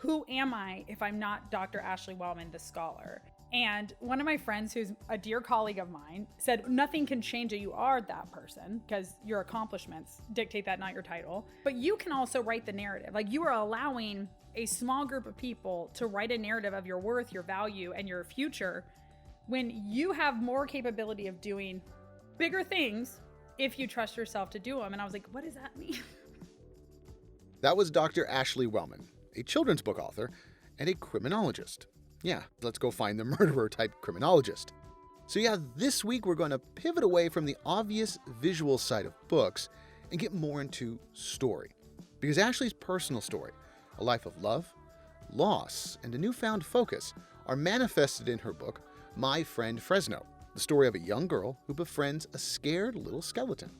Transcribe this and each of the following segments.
who am I if I'm not Dr. Ashley Wellman, the scholar? And one of my friends, who's a dear colleague of mine, said, nothing can change that you are that person because your accomplishments dictate that, not your title. But you can also write the narrative. Like, you are allowing a small group of people to write a narrative of your worth, your value, and your future when you have more capability of doing bigger things if you trust yourself to do them. And I was like, what does that mean? That was Dr. Ashley Wellman, a children's book author and a criminologist. Yeah, let's go find the murderer type criminologist. So yeah, this week we're going to pivot away from the obvious visual side of books and get more into story. Because Ashley's personal story, a life of love, loss, and a newfound focus are manifested in her book, My Friend Fresno, the story of a young girl who befriends a scared little skeleton.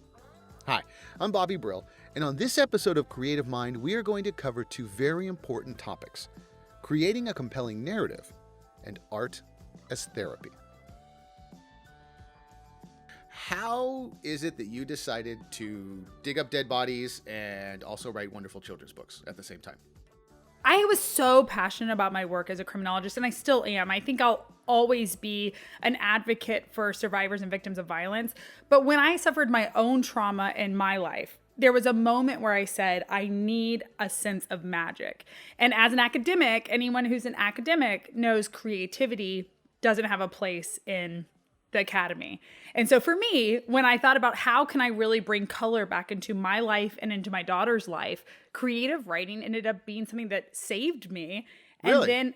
Hi, I'm Bobby Brill, and on this episode of Creative Mind, we are going to cover two very important topics: creating a compelling narrative and art as therapy. How is it that you decided to dig up dead bodies and also write wonderful children's books at the same time? I was so passionate about my work as a criminologist, and I still am. I think I'll always be an advocate for survivors and victims of violence. But when I suffered my own trauma in my life, there was a moment where I said, I need a sense of magic. And as an academic, anyone who's an academic knows creativity doesn't have a place in the academy. And so for me, when I thought about how can I really bring color back into my life and into my daughter's life, creative writing ended up being something that saved me. And Really? then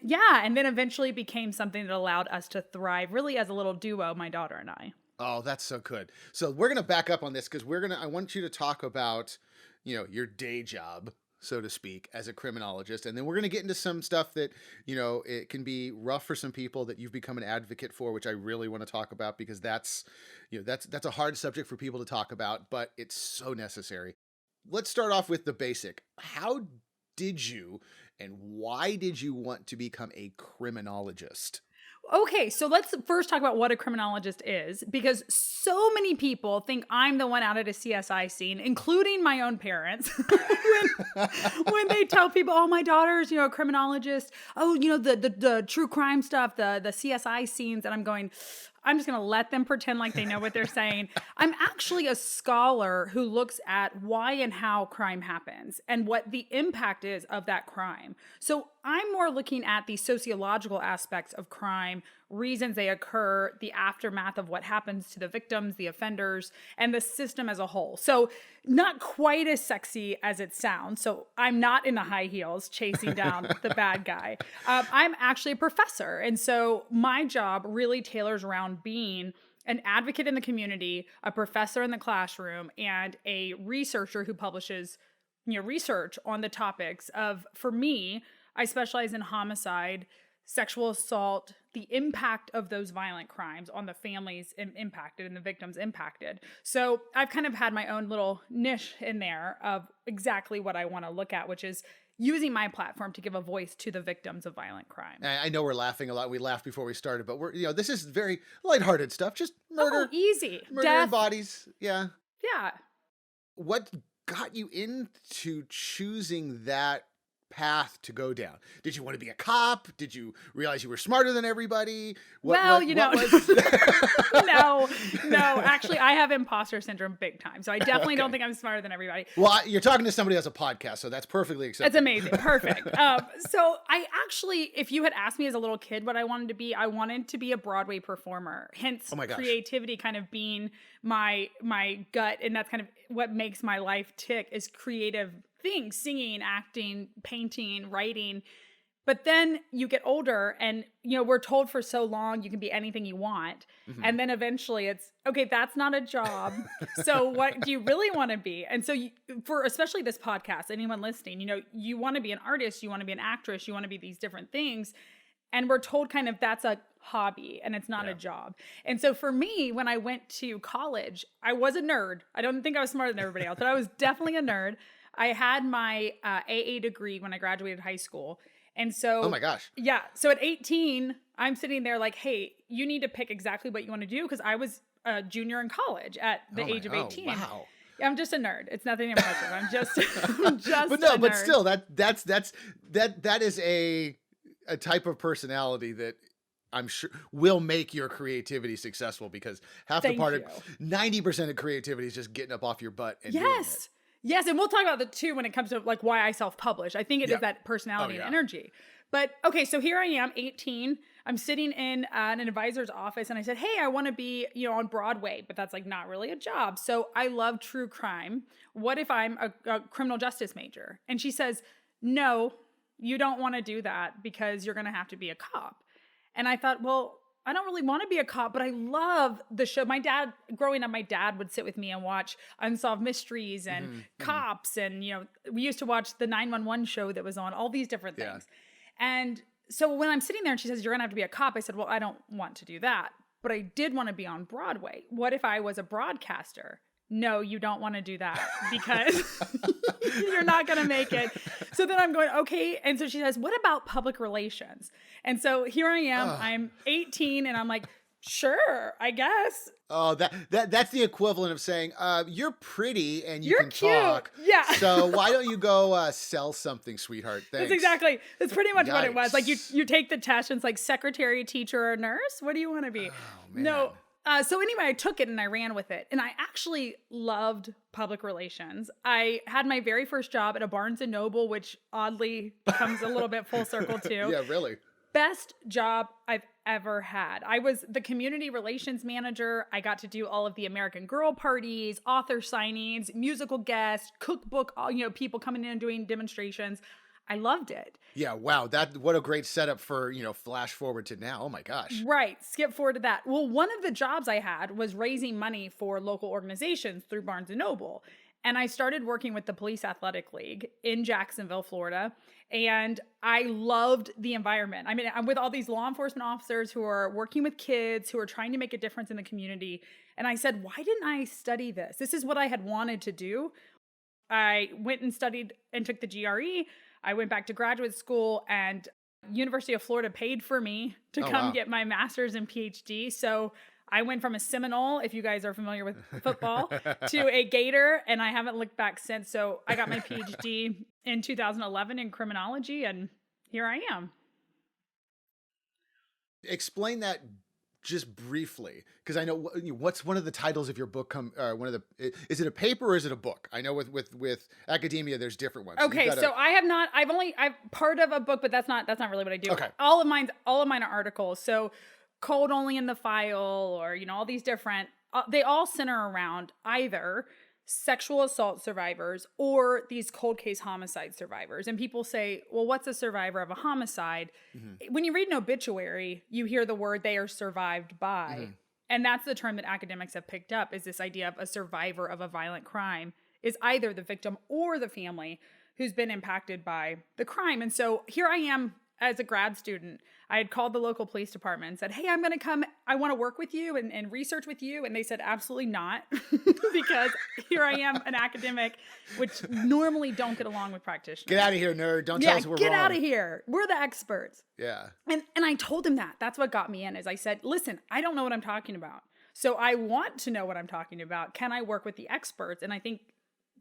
eventually became something that allowed us to thrive really as a little duo, my daughter and I. Oh, that's so good. So we're going to back up on this because I want you to talk about, your day job, so to speak, as a criminologist. And then we're going to get into some stuff that, it can be rough for some people that you've become an advocate for, which I really want to talk about because that's a hard subject for people to talk about, but it's so necessary. Let's start off with the basic. How did you and why did you want to become a criminologist? Okay, so let's first talk about what a criminologist is, because so many people think I'm the one out at a CSI scene, including my own parents, when they tell people, oh, my daughter's, a criminologist, oh, the true crime stuff, the CSI scenes, and I'm just going to let them pretend like they know what they're saying. I'm actually a scholar who looks at why and how crime happens and what the impact is of that crime. So I'm more looking at the sociological aspects of crime, reasons they occur, the aftermath of what happens to the victims, the offenders, and the system as a whole. So not quite as sexy as it sounds. So I'm not in the high heels chasing down the bad guy. I'm actually a professor. And so my job really tailors around being an advocate in the community, a professor in the classroom, and a researcher who publishes research on the topics of, for me, I specialize in homicide, sexual assault, the impact of those violent crimes on the families impacted and the victims impacted. So I've kind of had my own little niche in there of exactly what I want to look at, which is using my platform to give a voice to the victims of violent crime. I know we're laughing a lot. We laughed before we started, but this is very lighthearted stuff. Just murder. Oh, easy. Murder Death. and bodies. Yeah. Yeah. What got you into choosing that path to go down? Did you want to be a cop? Did you realize you were smarter than everybody? No. Actually, I have imposter syndrome big time. So I definitely don't think I'm smarter than everybody. Well, you're talking to somebody who has a podcast, so that's perfectly acceptable. It's amazing. Perfect. So I actually, if you had asked me as a little kid what I wanted to be, I wanted to be a Broadway performer. Hence, creativity kind of being my gut. And that's kind of what makes my life tick is creative things, singing, acting, painting, writing. But then you get older and, we're told for so long you can be anything you want. Mm-hmm. And then eventually it's, okay, that's not a job. So what do you really want to be? And so for especially this podcast, anyone listening, you want to be an artist, you want to be an actress, you want to be these different things. And we're told kind of that's a hobby and it's not a job. And so for me, when I went to college, I was a nerd. I don't think I was smarter than everybody else, but I was definitely a nerd. I had my AA degree when I graduated high school. And so, oh my gosh. Yeah. So at 18, I'm sitting there like, hey, you need to pick exactly what you want to do. Cause I was a junior in college at the age of 18. I'm just a nerd. It's nothing impressive. I'm just a nerd. But still, that's that is a type of personality that I'm sure will make your creativity successful, because half the Thank part you. of 90% of creativity is just getting up off your butt and doing it. Yes. Yes. And we'll talk about the two when it comes to like why I self-publish. I think it Yeah. is that personality Oh, yeah. and energy. But okay, so here I am, 18. I'm sitting in an advisor's office and I said, hey, I want to be, on Broadway, but that's like not really a job. So I love true crime. What if I'm a criminal justice major? And she says, no, you don't want to do that because you're going to have to be a cop. And I thought, well, I don't really want to be a cop, but I love the show. Growing up, my dad would sit with me and watch Unsolved Mysteries and Cops. And, we used to watch the 911 show that was on, all these different things. And so when I'm sitting there and she says, you're going to have to be a cop, I said, well, I don't want to do that. But I did want to be on Broadway. What if I was a broadcaster? No, you don't want to do that because you're not going to make it. So then I'm going, okay. And so she says, what about public relations? And so here I am, I'm 18 and I'm like, sure, I guess. Oh, that's the equivalent of saying, you're pretty and you can cute. talk. Yeah. So why don't you go sell something, sweetheart? Thanks. That's pretty much what it was. Yikes. Like you take the test and it's like secretary, teacher, or nurse. What do you want to be? Oh, man. No. So anyway, I took it and I ran with it. And I actually loved public relations. I had my very first job at a Barnes & Noble, which oddly comes a little bit full circle too. Yeah, really. Best job I've ever had. I was the community relations manager. I got to do all of the American Girl parties, author signings, musical guests, cookbook, people coming in and doing demonstrations. I loved it. Yeah, wow. What a great setup for, flash forward to now. Oh my gosh. Right. Skip forward to that. Well, one of the jobs I had was raising money for local organizations through Barnes & Noble. And I started working with the Police Athletic League in Jacksonville, Florida. And I loved the environment. I mean, I'm with all these law enforcement officers who are working with kids, who are trying to make a difference in the community. And I said, why didn't I study this? This is what I had wanted to do. I went and studied and took the GRE. I went back to graduate school, and University of Florida paid for me to come get my master's and PhD. So I went from a Seminole, if you guys are familiar with football, to a Gator, and I haven't looked back since. So I got my PhD in 2011 in criminology, and here I am. Explain that just briefly, because I know what's one of the titles of your book. Is it a paper or is it a book? I know with academia, there's different ones. Okay, so I've part of a book, but that's not really what I do. Okay. All of mine are articles. So Cold Only in the File, or all these different, they all center around either sexual assault survivors or these cold case homicide survivors. And people say, well, what's a survivor of a homicide? Mm-hmm. When you read an obituary, you hear the word they are survived by. Mm-hmm. And that's the term that academics have picked up, is this idea of a survivor of a violent crime is either the victim or the family who's been impacted by the crime. And so here I am as a grad student. I had called the local police department and said, hey, I'm going to come. I want to work with you and research with you. And they said, absolutely not, because here I am, an academic, which normally don't get along with practitioners. Get out of here, nerd. Don't tell us we're wrong. Get out of here. We're the experts. Yeah. And I told him that. That's what got me in, is I said, listen, I don't know what I'm talking about. So I want to know what I'm talking about. Can I work with the experts? And I think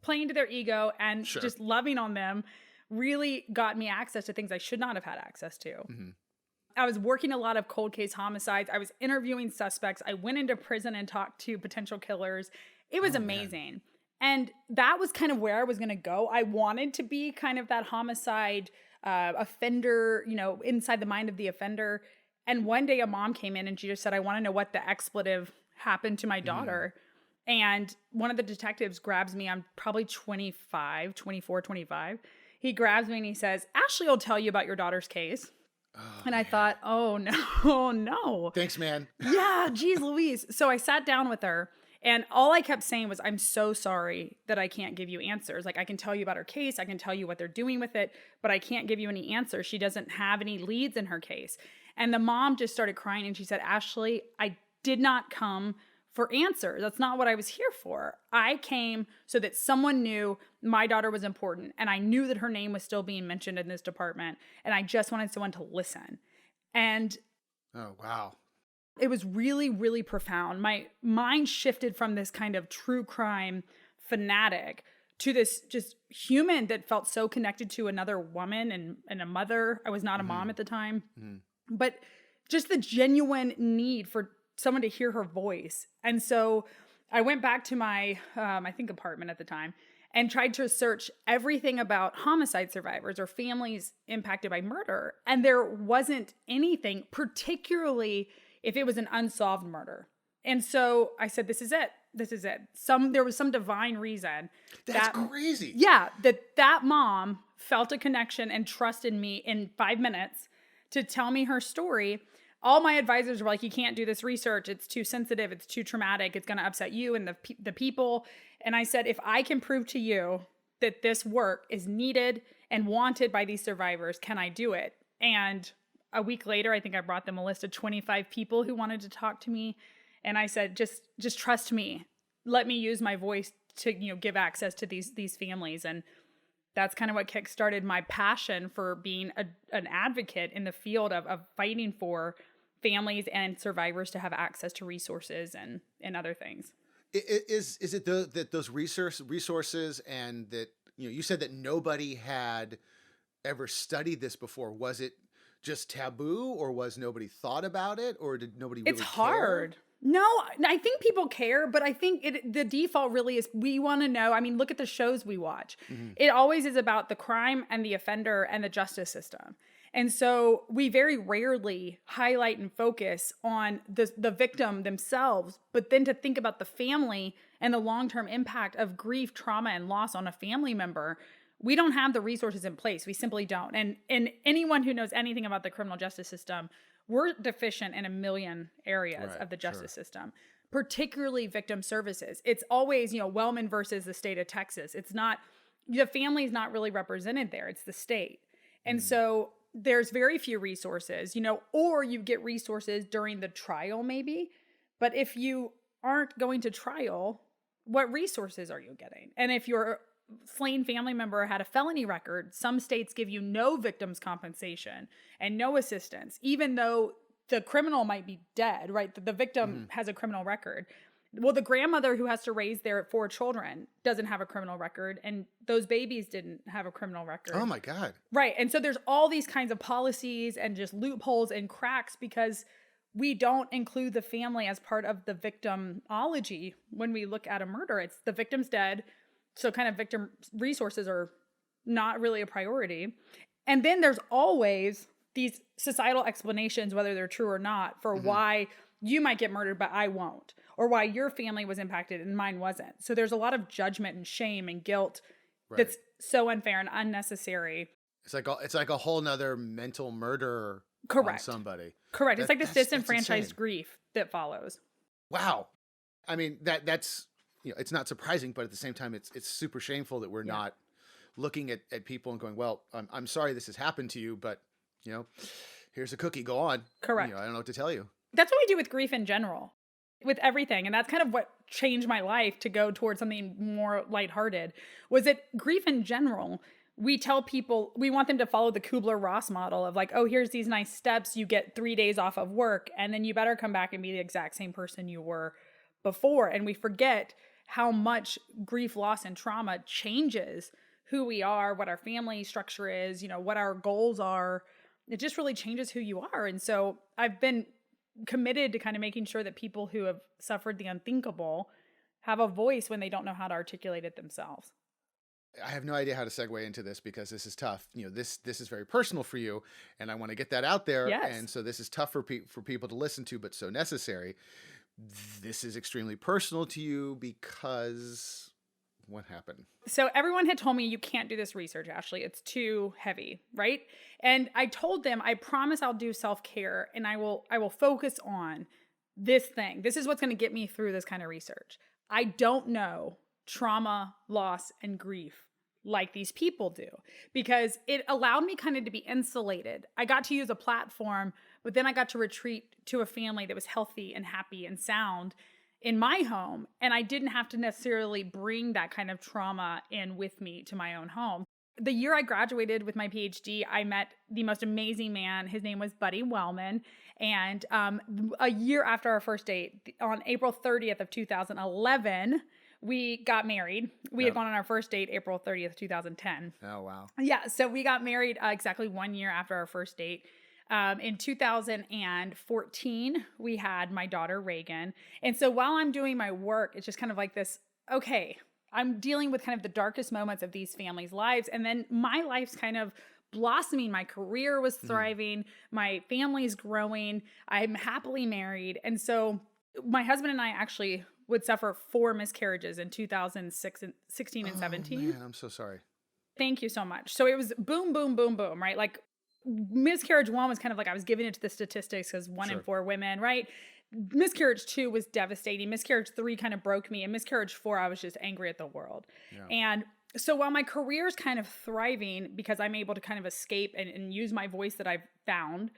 playing to their ego and just loving on them really got me access to things I should not have had access to. Mm-hmm. I was working a lot of cold case homicides. I was interviewing suspects. I went into prison and talked to potential killers. It was amazing. Man. And that was kind of where I was going to go. I wanted to be kind of that homicide offender, inside the mind of the offender. And one day a mom came in and she just said, I want to know what the expletive happened to my daughter. And one of the detectives grabs me. I'm probably 24, 25. He grabs me and he says, Ashley will tell you about your daughter's case. Oh, and I thought, oh no. Thanks, man. Yeah, geez Louise. So I sat down with her, and all I kept saying was, I'm so sorry that I can't give you answers. Like, I can tell you about her case. I can tell you what they're doing with it, but I can't give you any answers. She doesn't have any leads in her case. And the mom just started crying and she said, Ashley, I did not come for answers. That's not what I was here for. I came so that someone knew my daughter was important, and I knew that her name was still being mentioned in this department, and I just wanted someone to listen. And oh, wow. It was really, really profound. My mind shifted from this kind of true crime fanatic to this just human that felt so connected to another woman and a mother. I was not a mom at the time, but just the genuine need for someone to hear her voice. And so I went back to my, I think, apartment at the time and tried to search everything about homicide survivors or families impacted by murder. And there wasn't anything, particularly if it was an unsolved murder. And so I said, this is it. This is it. There was some divine reason. That's crazy. Yeah, that mom felt a connection and trusted me in 5 minutes to tell me her story. All my advisors were like, you can't do this research. It's too sensitive. It's too traumatic. It's going to upset you and the people. And I said, if I can prove to you that this work is needed and wanted by these survivors, can I do it? And a week later, I think I brought them a list of 25 people who wanted to talk to me. And I said, just trust me. Let me use my voice to, give access to these families. And that's kind of what kickstarted my passion for being an advocate in the field of fighting for families and survivors to have access to resources and other things. Is it that those resources and that, you said that nobody had ever studied this before. Was it just taboo, or was nobody thought about it, or did nobody really It's hard. Care? No, I think people care, but I think the default really is we want to know. I mean, look at the shows we watch. It always is about the crime and the offender and the justice system. And so we very rarely highlight and focus on the victim themselves, but then to think about the family and the long-term impact of grief, trauma, and loss on a family member. We don't have the resources in place. We simply don't. And anyone who knows anything about the criminal justice system, we're deficient in a million areas of the justice system, particularly victim services. It's always, Wellman versus the state of Texas. It's not, the family's not really represented there. It's the state. And so there's very few resources, or you get resources during the trial maybe. But if you aren't going to trial, what resources are you getting? And if your slain family member had a felony record, some states give you no victims compensation and no assistance, even though the criminal might be dead, right? The victim has a criminal record. Well, the grandmother who has to raise their 4 children doesn't have a criminal record, and those babies didn't have a criminal record. Oh my God. Right. And so there's all these kinds of policies and just loopholes and cracks because we don't include the family as part of the victimology when we look at a murder. It's the victim's dead. So kind of victim resources are not really a priority. And then there's always these societal explanations, whether they're true or not, for why you might get murdered, but I won't, or why your family was impacted and mine wasn't. So there's a lot of judgment and shame and guilt that's so unfair and unnecessary. It's like a whole nother mental murder on somebody. Correct. It's like this disenfranchised grief that follows. Wow. I mean, that's, it's not surprising, but at the same time, it's super shameful that we're not looking at people and going, well, I'm sorry this has happened to you, but, here's a cookie, go on. Correct. I don't know what to tell you. That's what we do with grief in general, with everything. And that's kind of what changed my life to go towards something more lighthearted, was that grief in general, we tell people, we want them to follow the Kubler-Ross model of like, oh, here's these nice steps. You get 3 days off of work, and then you better come back and be the exact same person you were before. And we forget how much grief, loss, and trauma changes who we are, what our family structure is, what our goals are. It just really changes who you are. And so I've been committed to kind of making sure that people who have suffered the unthinkable have a voice when they don't know how to articulate it themselves. I have no idea how to segue into this because this is tough. This is very personal for you, and I want to get that out there. Yes. And so this is tough for people to listen to, but so necessary. This is extremely personal to you because what happened? So everyone had told me, you can't do this research, Ashley. It's too heavy, right? And I told them, I promise I'll do self-care and I will focus on this thing. This is what's going to get me through this kind of research. I don't know trauma, loss, and grief like these people do, because it allowed me kind of to be insulated. I got to use a platform, but then I got to retreat to a family that was healthy and happy and sound in my home. And I didn't have to necessarily bring that kind of trauma in with me to my own home. The year I graduated with my PhD, I met the most amazing man. His name was Buddy Wellman. And a year after our first date, on April 30th of 2011, we got married. We had gone on our first date April 30th, 2010. Oh, wow. Yeah. So we got married exactly 1 year after our first date. In 2014, we had my daughter, Reagan. And so while I'm doing my work, it's just kind of like this, okay, I'm dealing with kind of the darkest moments of these families' lives. And then my life's kind of blossoming. My career was thriving. My family's growing. I'm happily married. And so my husband and I actually would suffer 4 miscarriages in 2016 and 17. Man, I'm so sorry. Thank you so much. So it was boom, boom, boom, boom, right? Like miscarriage 1 was kind of like I was giving it to the statistics because 1 in 4 women, right? Miscarriage 2 was devastating. Miscarriage 3 kind of broke me. And miscarriage 4, I was just angry at the world. Yeah. And so while my career's kind of thriving because I'm able to kind of escape and use my voice that I've found,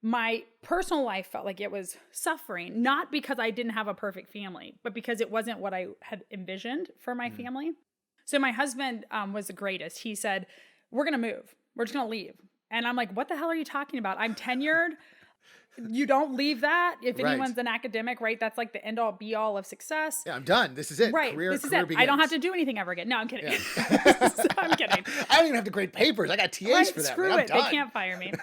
my personal life felt like it was suffering, not because I didn't have a perfect family, but because it wasn't what I had envisioned for my family. So my husband was the greatest. He said, we're going to move. We're just going to leave. And I'm like, what the hell are you talking about? I'm tenured. You don't leave that. If anyone's an academic, right? That's like the end all be all of success. Yeah, I'm done. This is it. Right. This is it. Begins. I don't have to do anything ever again. No, I'm kidding. Yeah. I'm kidding. I don't even have to grade papers. I got TAs for that. Screw it. They can't fire me.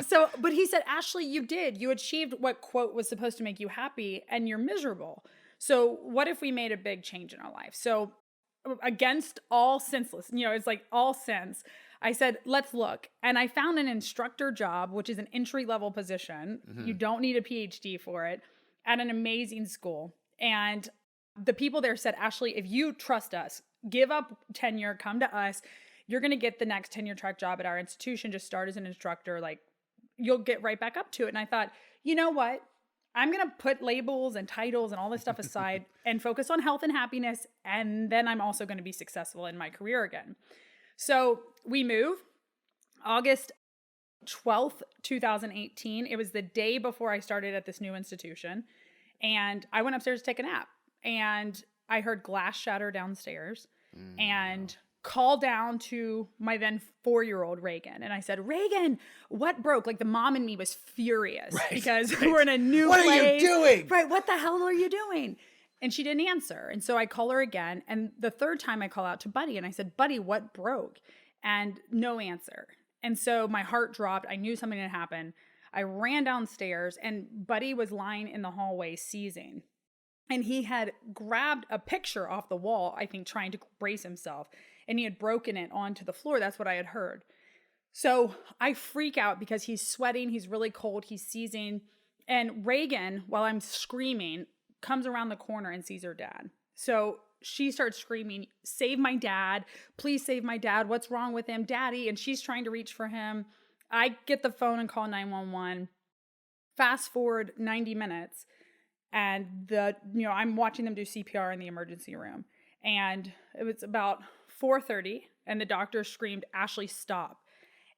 So, but he said, Ashley, you did. You achieved what quote was supposed to make you happy and you're miserable. So what if we made a big change in our life? So against all senseless, it's like all sense. I said, let's look. And I found an instructor job, which is an entry-level position. You don't need a PhD for it, at an amazing school. And the people there said, Ashley, if you trust us, give up tenure, come to us. You're going to get the next tenure track job at our institution. Just start as an instructor. Like, you'll get right back up to it. And I thought, you know what? I'm going to put labels and titles and all this stuff aside and focus on health and happiness. And then I'm also going to be successful in my career again. So we move August 12th, 2018. It was the day before I started at this new institution. And I went upstairs to take a nap. And I heard glass shatter downstairs and call down to my then 4-year-old Reagan. And I said, Reagan, what broke? Like the mom in me was furious because we're in a new place. What are you doing? Right. What the hell are you doing? And she didn't answer. And so I call her again. And the third time I call out to Buddy and I said, Buddy, what broke? And no answer. And so my heart dropped. I knew something had happened. I ran downstairs and Buddy was lying in the hallway seizing. And he had grabbed a picture off the wall, I think, trying to brace himself. And he had broken it onto the floor. That's what I had heard. So I freak out because he's sweating. He's really cold. He's seizing. And Reagan, while I'm screaming, comes around the corner and sees her dad. So she starts screaming, save my dad. Please save my dad. What's wrong with him? Daddy. And she's trying to reach for him. I get the phone and call 911. Fast forward 90 minutes. And I'm watching them do CPR in the emergency room. And it was about 4:30 and the doctor screamed, Ashley, stop.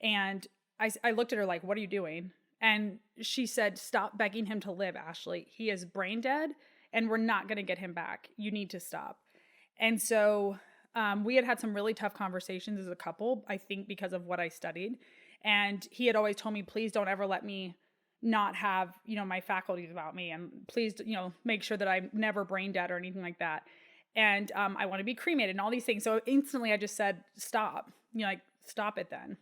And I looked at her like, what are you doing? And she said, stop begging him to live, Ashley. He is brain dead and we're not going to get him back. You need to stop. And so we had some really tough conversations as a couple, I think because of what I studied. And he had always told me, please don't ever let me not have, my faculties about me. And please, make sure that I'm never brain dead or anything like that. And I want to be cremated and all these things. So instantly I just said, stop, stop it then.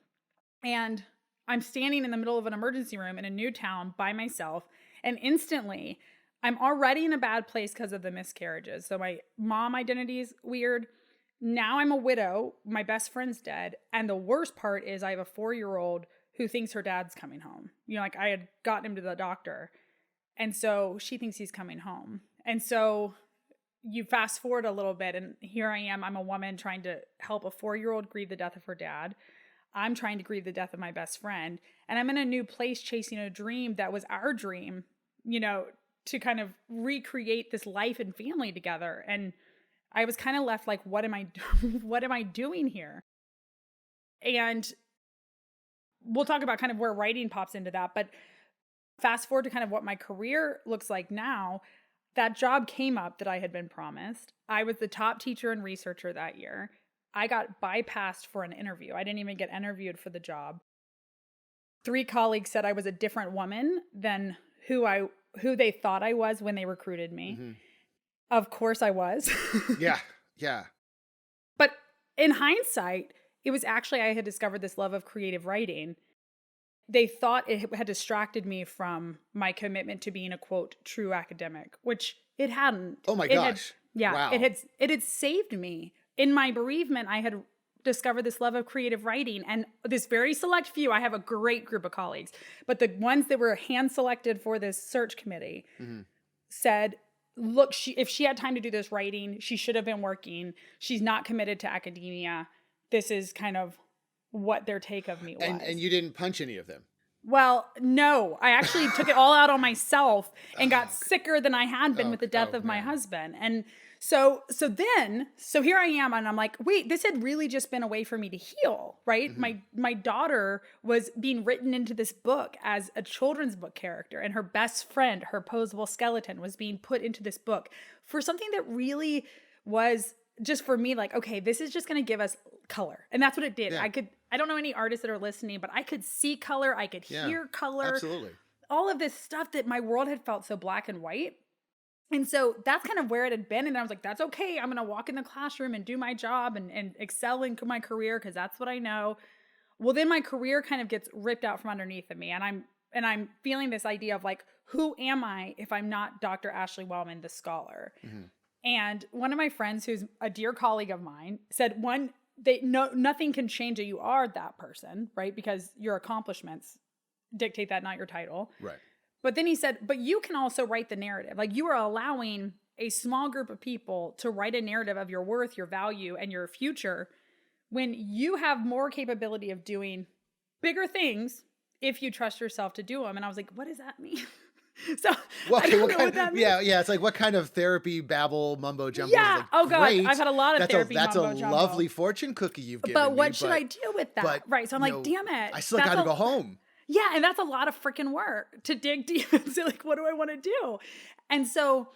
And I'm standing in the middle of an emergency room in a new town by myself. And instantly I'm already in a bad place because of the miscarriages. So my mom identity is weird. Now I'm a widow. My best friend's dead. And the worst part is I have a 4-year-old who thinks her dad's coming home. I had gotten him to the doctor. And so she thinks he's coming home. And so you fast forward a little bit and here I am. I'm a woman trying to help a 4-year-old grieve the death of her dad. I'm trying to grieve the death of my best friend. And I'm in a new place chasing a dream that was our dream, to kind of recreate this life and family together. And I was kind of left like, what am I doing here? And we'll talk about kind of where writing pops into that. But fast forward to kind of what my career looks like now, that job came up that I had been promised. I was the top teacher and researcher that year. I got bypassed for an interview. I didn't even get interviewed for the job. 3 colleagues said I was a different woman than who they thought I was when they recruited me. Of course I was. Yeah. Yeah. But in hindsight, it was actually I had discovered this love of creative writing. They thought it had distracted me from my commitment to being a quote true academic, which it hadn't. Oh my It had, gosh. yeah, Wow. it had saved me. In my bereavement, I had discovered this love of creative writing, and this very select few. I have a great group of colleagues, but the ones that were hand selected for this search committee Hmm. said, look, if she had time to do this writing, she should have been working. She's not committed to academia. This is kind of what their take of me was. And you didn't punch any of them. Well, no, I actually took it all out on myself and got Oh, sicker than I had been with the death of my man. husband. And so here I am, and I'm like, wait, this had really just been a way for me to heal, right? Mhm. My daughter was being written into this book as a children's book character, and her best friend, her posable skeleton, was being put into this book for something that really was just for me like, okay, this is just going to give us color. And that's what it did. Yeah. I don't know any artists that are listening, but I could see color, I could Yeah. hear color, Absolutely. all of this stuff that my world had felt so black and white. And so that's kind of where it had been. And I was like, that's okay. I'm going to walk in the classroom and do my job and excel in my career because that's what I know. Well, then my career kind of gets ripped out from underneath of me. And I'm feeling this idea of like, who am I if I'm not Dr. Ashley Wellman, the scholar? Mhm. And one of my friends, who's a dear colleague of mine, said, nothing can change that you are that person, right? Because your accomplishments dictate that, not your title. Right. But then he said, but you can also write the narrative. Like you are allowing a small group of people to write a narrative of your worth, your value, and your future when you have more capability of doing bigger things if you trust yourself to do them. And I was like, what does that mean? So Well, I okay, don't what know kind what that means. yeah. It's like what kind of therapy babble mumbo jumbo? Yeah. Like, Oh God. great. I've had a lot of That's therapy. That's mumbo a jumbo. lovely fortune cookie you've given But me. what should I do with that? but, Right. So I'm you like, know, damn it. I still got to go home. Yeah. And that's a lot of freaking work to dig deep and say, like, what do I want to do? And so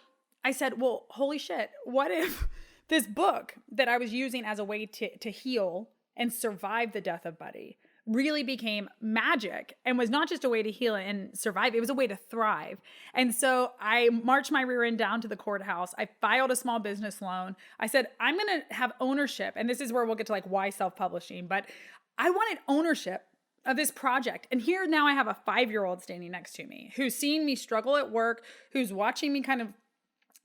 I said, well, holy shit. What if this book that I was using as a way to heal and survive the death of Buddy really became magic and was not just a way to heal and survive. It was a way to thrive. And so I marched my rear end down to the courthouse. I filed a small business loan. I said, I'm going to have ownership. And this is where we'll get to like why self-publishing, but I wanted ownership of this project. And here now I have a 5-year-old standing next to me who's seeing me struggle at work, who's watching me kind of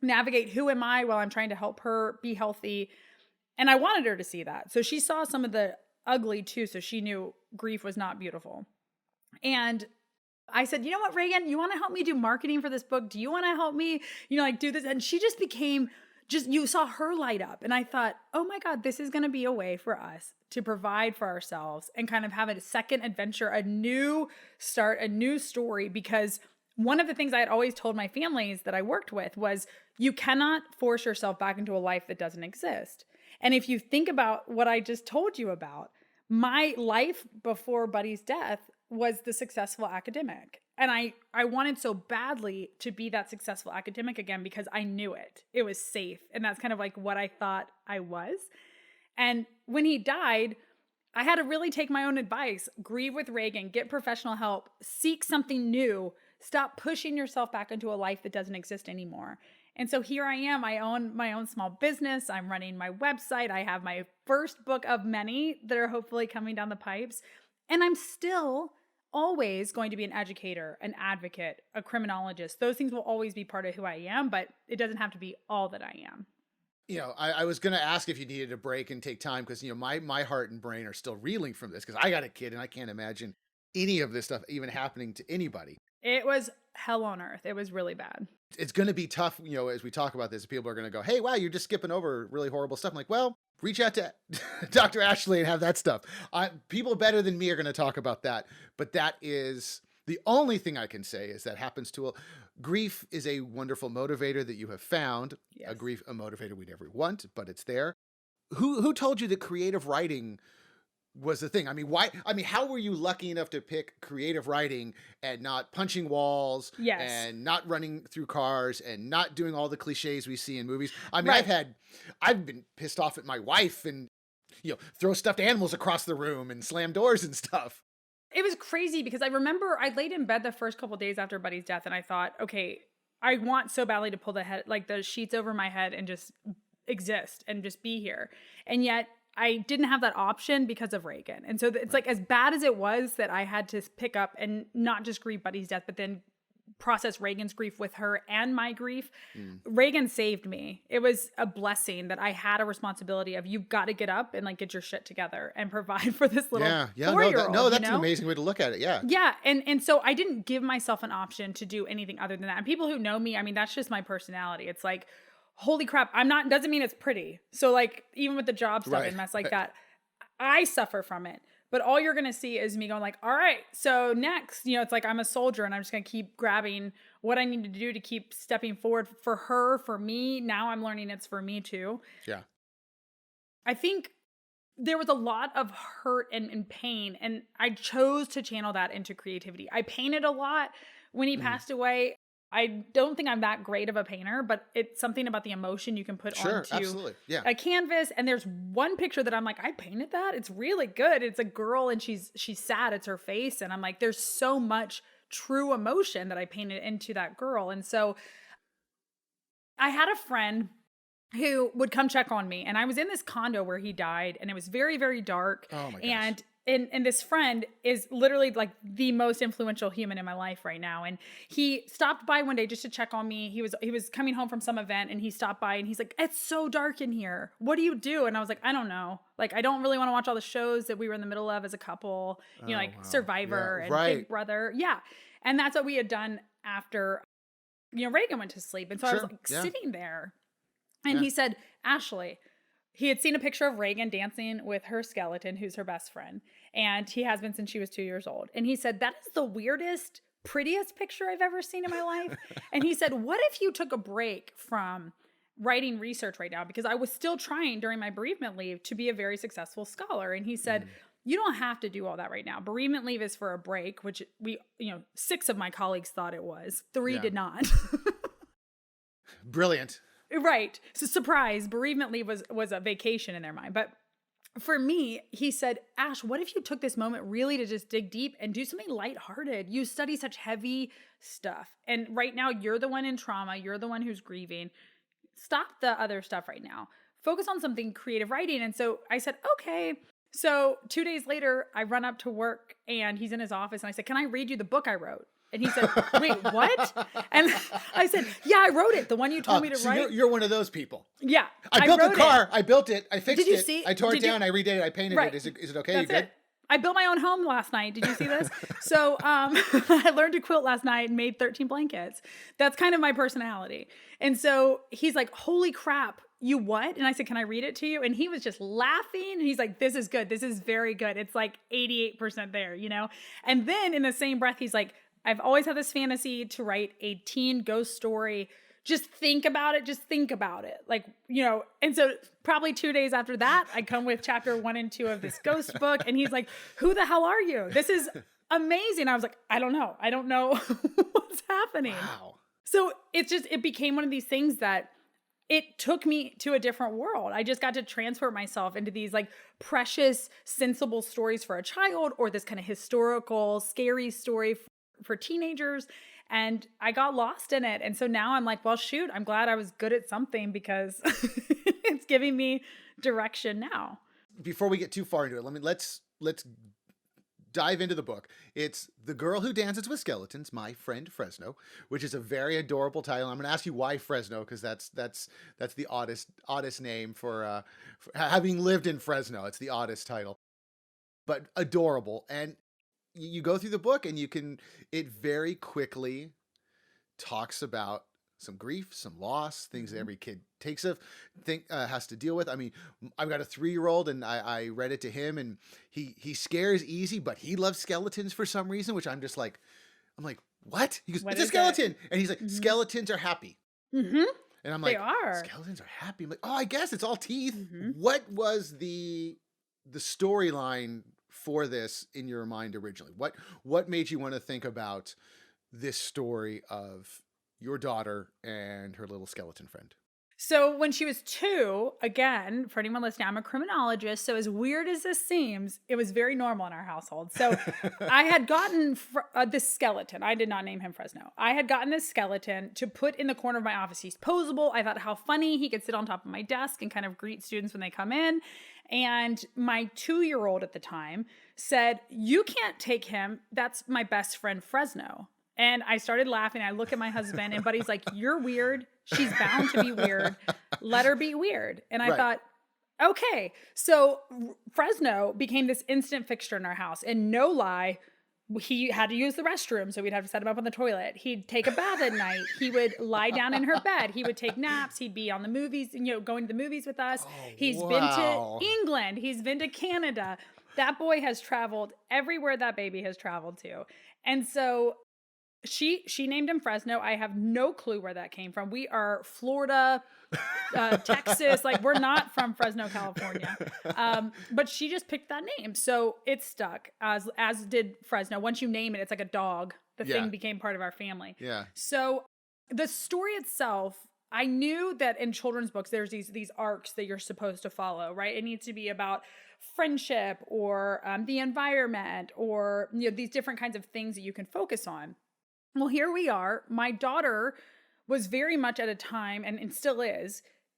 navigate who am I while I'm trying to help her be healthy. And I wanted her to see that. So she saw some of the ugly too. So she knew grief was not beautiful. And I said, you know what, Reagan, you want to help me do marketing for this book? Do you want to help me, like do this? And she just became you saw her light up. And I thought, oh my God, this is going to be a way for us to provide for ourselves and kind of have a second adventure, a new start, a new story. Because one of the things I had always told my families that I worked with was you cannot force yourself back into a life that doesn't exist. And if you think about what I just told you about, my life before Buddy's death was the successful academic. And I wanted so badly to be that successful academic again because I knew it. It was safe. And that's kind of like what I thought I was. And when he died, I had to really take my own advice, grieve with Reagan, get professional help, seek something new, stop pushing yourself back into a life that doesn't exist anymore. And so here I am. I own my own small business. I'm running my website. I have my first book of many that are hopefully coming down the pipes. And I'm still always going to be an educator, an advocate, a criminologist. Those things will always be part of who I am, but it doesn't have to be all that I am. I was going to ask if you needed a break and take time because, my heart and brain are still reeling from this because I got a kid and I can't imagine any of this stuff even happening to anybody. It was hell on earth. It was really bad. It's going to be tough, as we talk about this, people are going to go, hey, wow, you're just skipping over really horrible stuff. I'm like, well, reach out to Dr. Ashley and have that stuff. People better than me are going to talk about that. But that is the only thing I can say is that happens to grief is a wonderful motivator that you have found. Yes. A motivator we never want, but it's there. Who told you that creative writing was the thing? How were you lucky enough to pick creative writing and not punching walls Yes. and not running through cars and not doing all the cliches we see in movies? Right. I've been pissed off at my wife and, throw stuffed animals across the room and slam doors and stuff. It was crazy because I remember I laid in bed the first couple days after Buddy's death and I thought, okay, I want so badly to pull the sheets over my head and just exist and just be here. And yet I didn't have that option because of Reagan. And so it's like, as bad as it was that I had to pick up and not just grieve Buddy's death, but then process Reagan's grief with her and my grief. Reagan saved me. It was a blessing that I had a responsibility of, you've got to get up and like get your shit together and provide for this little 4-year-old. That's an amazing way to look at it. Yeah. Yeah. And so I didn't give myself an option to do anything other than that. And people who know me, I mean, that's just my personality. It's like, holy crap, doesn't mean it's pretty. So like, even with the job stuff and mess like that, I suffer from it. But all you're going to see is me going like, all right, so next, it's like I'm a soldier and I'm just going to keep grabbing what I need to do to keep stepping forward for her, for me. Now I'm learning it's for me too. Yeah. I think there was a lot of hurt and pain, and I chose to channel that into creativity. I painted a lot when he passed away. I don't think I'm that great of a painter, but it's something about the emotion you can put onto a canvas. And there's one picture that I'm like, I painted that. It's really good. It's a girl and she's sad. It's her face. And I'm like, there's so much true emotion that I painted into that girl. And so I had a friend who would come check on me, and I was in this condo where he died, and it was very, very dark. Oh my gosh. And this friend is literally like the most influential human in my life right now. And he stopped by one day just to check on me. He was coming home from some event, and he stopped by and he's like, it's so dark in here. What do you do? And I was like, I don't know. Like, I don't really want to watch all the shows that we were in the middle of as a couple, Survivor and Big Brother. Yeah. And that's what we had done after, Reagan went to sleep. And so I was like sitting there, and he said, Ashley, he had seen a picture of Reagan dancing with her skeleton, who's her best friend. And he has been since she was 2 years old. And he said, that is the weirdest, prettiest picture I've ever seen in my life. And he said, what if you took a break from writing research right now? Because I was still trying during my bereavement leave to be a very successful scholar. And he said, you don't have to do all that right now. Bereavement leave is for a break, which 6 of my colleagues thought it was. 3 did not. Brilliant. Right. So surprise, bereavement leave was a vacation in their mind. But for me, he said, Ash, what if you took this moment really to just dig deep and do something lighthearted? You study such heavy stuff. And right now you're the one in trauma. You're the one who's grieving. Stop the other stuff right now. Focus on something creative writing. And so I said, okay. So 2 days later, I run up to work and he's in his office and I said, can I read you the book I wrote? And he said, wait, what? And I said, yeah, I wrote it. The one you told me to write. You're one of those people. Yeah. I built the car. I built it. I fixed it. Did you see? I tore it down. I redid it. I painted it. Is it okay? That's You good? it. I built my own home last night. Did you see this? So I learned to quilt last night and made 13 blankets. That's kind of my personality. And so he's like, holy crap. You what? And I said, can I read it to you? And he was just laughing. And he's like, this is good. This is very good. It's like 88% there, And then in the same breath, he's like, I've always had this fantasy to write a teen ghost story. Just think about it. Just think about it. Like, and so probably 2 days after that, I come with chapter 1 and 2 of this ghost book. And he's like, who the hell are you? This is amazing. I was like, I don't know. I don't know what's happening. Wow. So it became one of these things that it took me to a different world. I just got to transport myself into these like precious, sensible stories for a child, or this kind of historical, scary story for teenagers. And I got lost in it. And so now I'm like, well, shoot, I'm glad I was good at something because it's giving me direction now. Before we get too far into it, let's dive into the book. It's The Girl Who Dances with Skeletons, My Friend Fresno, which is a very adorable title. I'm going to ask you why Fresno, because that's the oddest name for having lived in Fresno. It's the oddest title, but adorable. And you go through the book and it very quickly talks about some grief, some loss, things that every kid has to deal with. I mean, I've got a 3-year-old and I read it to him and he scares easy, but he loves skeletons for some reason, which I'm like, what? He goes, it's a skeleton. And he's like, skeletons are happy. Mm-hmm. And I'm like, they are. Skeletons are happy. I'm like, oh, I guess it's all teeth. Mm-hmm. What was the storyline for this in your mind originally? What made you want to think about this story of your daughter and her little skeleton friend? So when she was 2, again, for anyone listening, I'm a criminologist. So as weird as this seems, it was very normal in our household. So I had gotten this skeleton. I did not name him Fresno. I had gotten this skeleton to put in the corner of my office. He's posable. I thought how funny. He could sit on top of my desk and kind of greet students when they come in. And my 2-year-old at the time said, "You can't take him. That's my best friend, Fresno." And I started laughing. I look at my husband and Buddy's like, "You're weird. She's bound to be weird. Let her be weird." And I thought, okay. So Fresno became this instant fixture in our house. And no lie, he had to use the restroom. So we'd have to set him up on the toilet. He'd take a bath at night. He would lie down in her bed. He would take naps. He'd be on the movies, going to the movies with us. He's been to England. He's been to Canada. That boy has traveled everywhere that baby has traveled to. And so she named him Fresno. I have no clue where that came from. We are Florida, Texas. Like, we're not from Fresno, California. But she just picked that name. So it stuck, as did Fresno. Once you name it, it's like a dog. The thing became part of our family. Yeah. So the story itself, I knew that in children's books, there's these arcs that you're supposed to follow, right? It needs to be about friendship or the environment or these different kinds of things that you can focus on. Well, here we are. My daughter was very much at a time, and still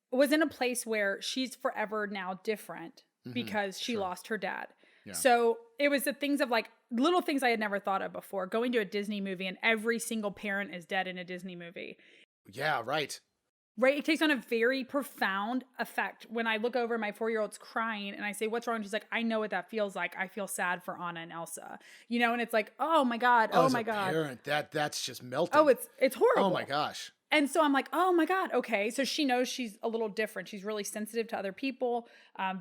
was in a place where she's forever now different because she lost her dad. Yeah. So it was the things of like little things I had never thought of before. Going to a Disney movie and every single parent is dead in a Disney movie. Yeah, right. Right. It takes on a very profound effect. When I look over, my 4-year-old's crying and I say, "What's wrong?" And she's like, "I know what that feels like. I feel sad for Anna and Elsa." And it's like, oh my God. Oh my God. Parent, that's just melting. Oh, it's horrible. Oh my gosh. And so I'm like, oh my God. Okay. So she knows she's a little different. She's really sensitive to other people,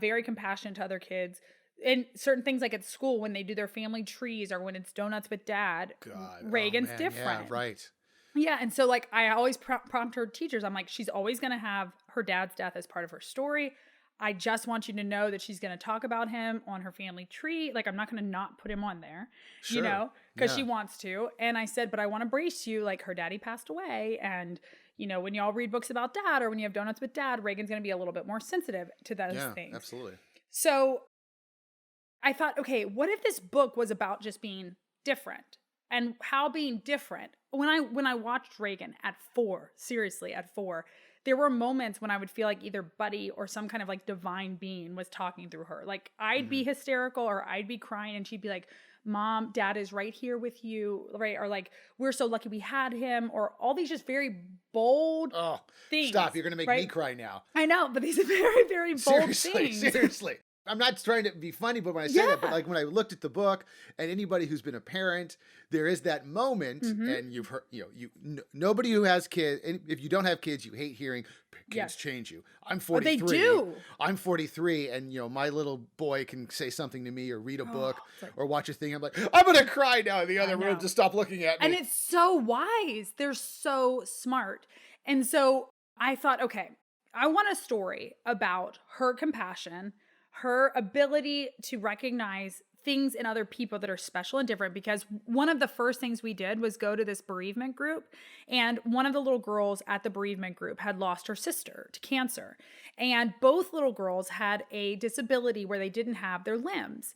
very compassionate to other kids. And certain things like at school, when they do their family trees or when it's donuts with dad, Reagan's different. Yeah, right. Yeah. And so like I always prompt her teachers. I'm like, she's always going to have her dad's death as part of her story. I just want you to know that she's going to talk about him on her family tree. Like, I'm not going to not put him on there, because she wants to. And I said, but I want to brace you. Like, her daddy passed away. And, when y'all read books about dad or when you have donuts with dad, Reagan's going to be a little bit more sensitive to those things. Yeah, absolutely. So I thought, okay, what if this book was about just being different? And how being different, when I watched Reagan at 4, seriously at 4, there were moments when I would feel like either Buddy or some kind of like divine being was talking through her. Like I'd be hysterical or I'd be crying and she'd be like, "Mom, Dad is right here with you," right? Or like, "We're so lucky we had him," or all these just very bold things. Stop, you're going to make me cry now. I know, but these are very, very bold things. Seriously. I'm not trying to be funny, but when I say that, but like when I looked at the book, and anybody who's been a parent, there is that moment, and you've heard, nobody who has kids, and if you don't have kids, you hate hearing kids change you. I'm 43. They do. I'm 43, and my little boy can say something to me or read a book or watch a thing. I'm like, I'm gonna cry now in the other room to stop looking at me. And it's so wise. They're so smart. And so I thought, okay, I want a story about her compassion, her ability to recognize things in other people that are special and different, because one of the first things we did was go to this bereavement group, and one of the little girls at the bereavement group had lost her sister to cancer, and both little girls had a disability where they didn't have their limbs.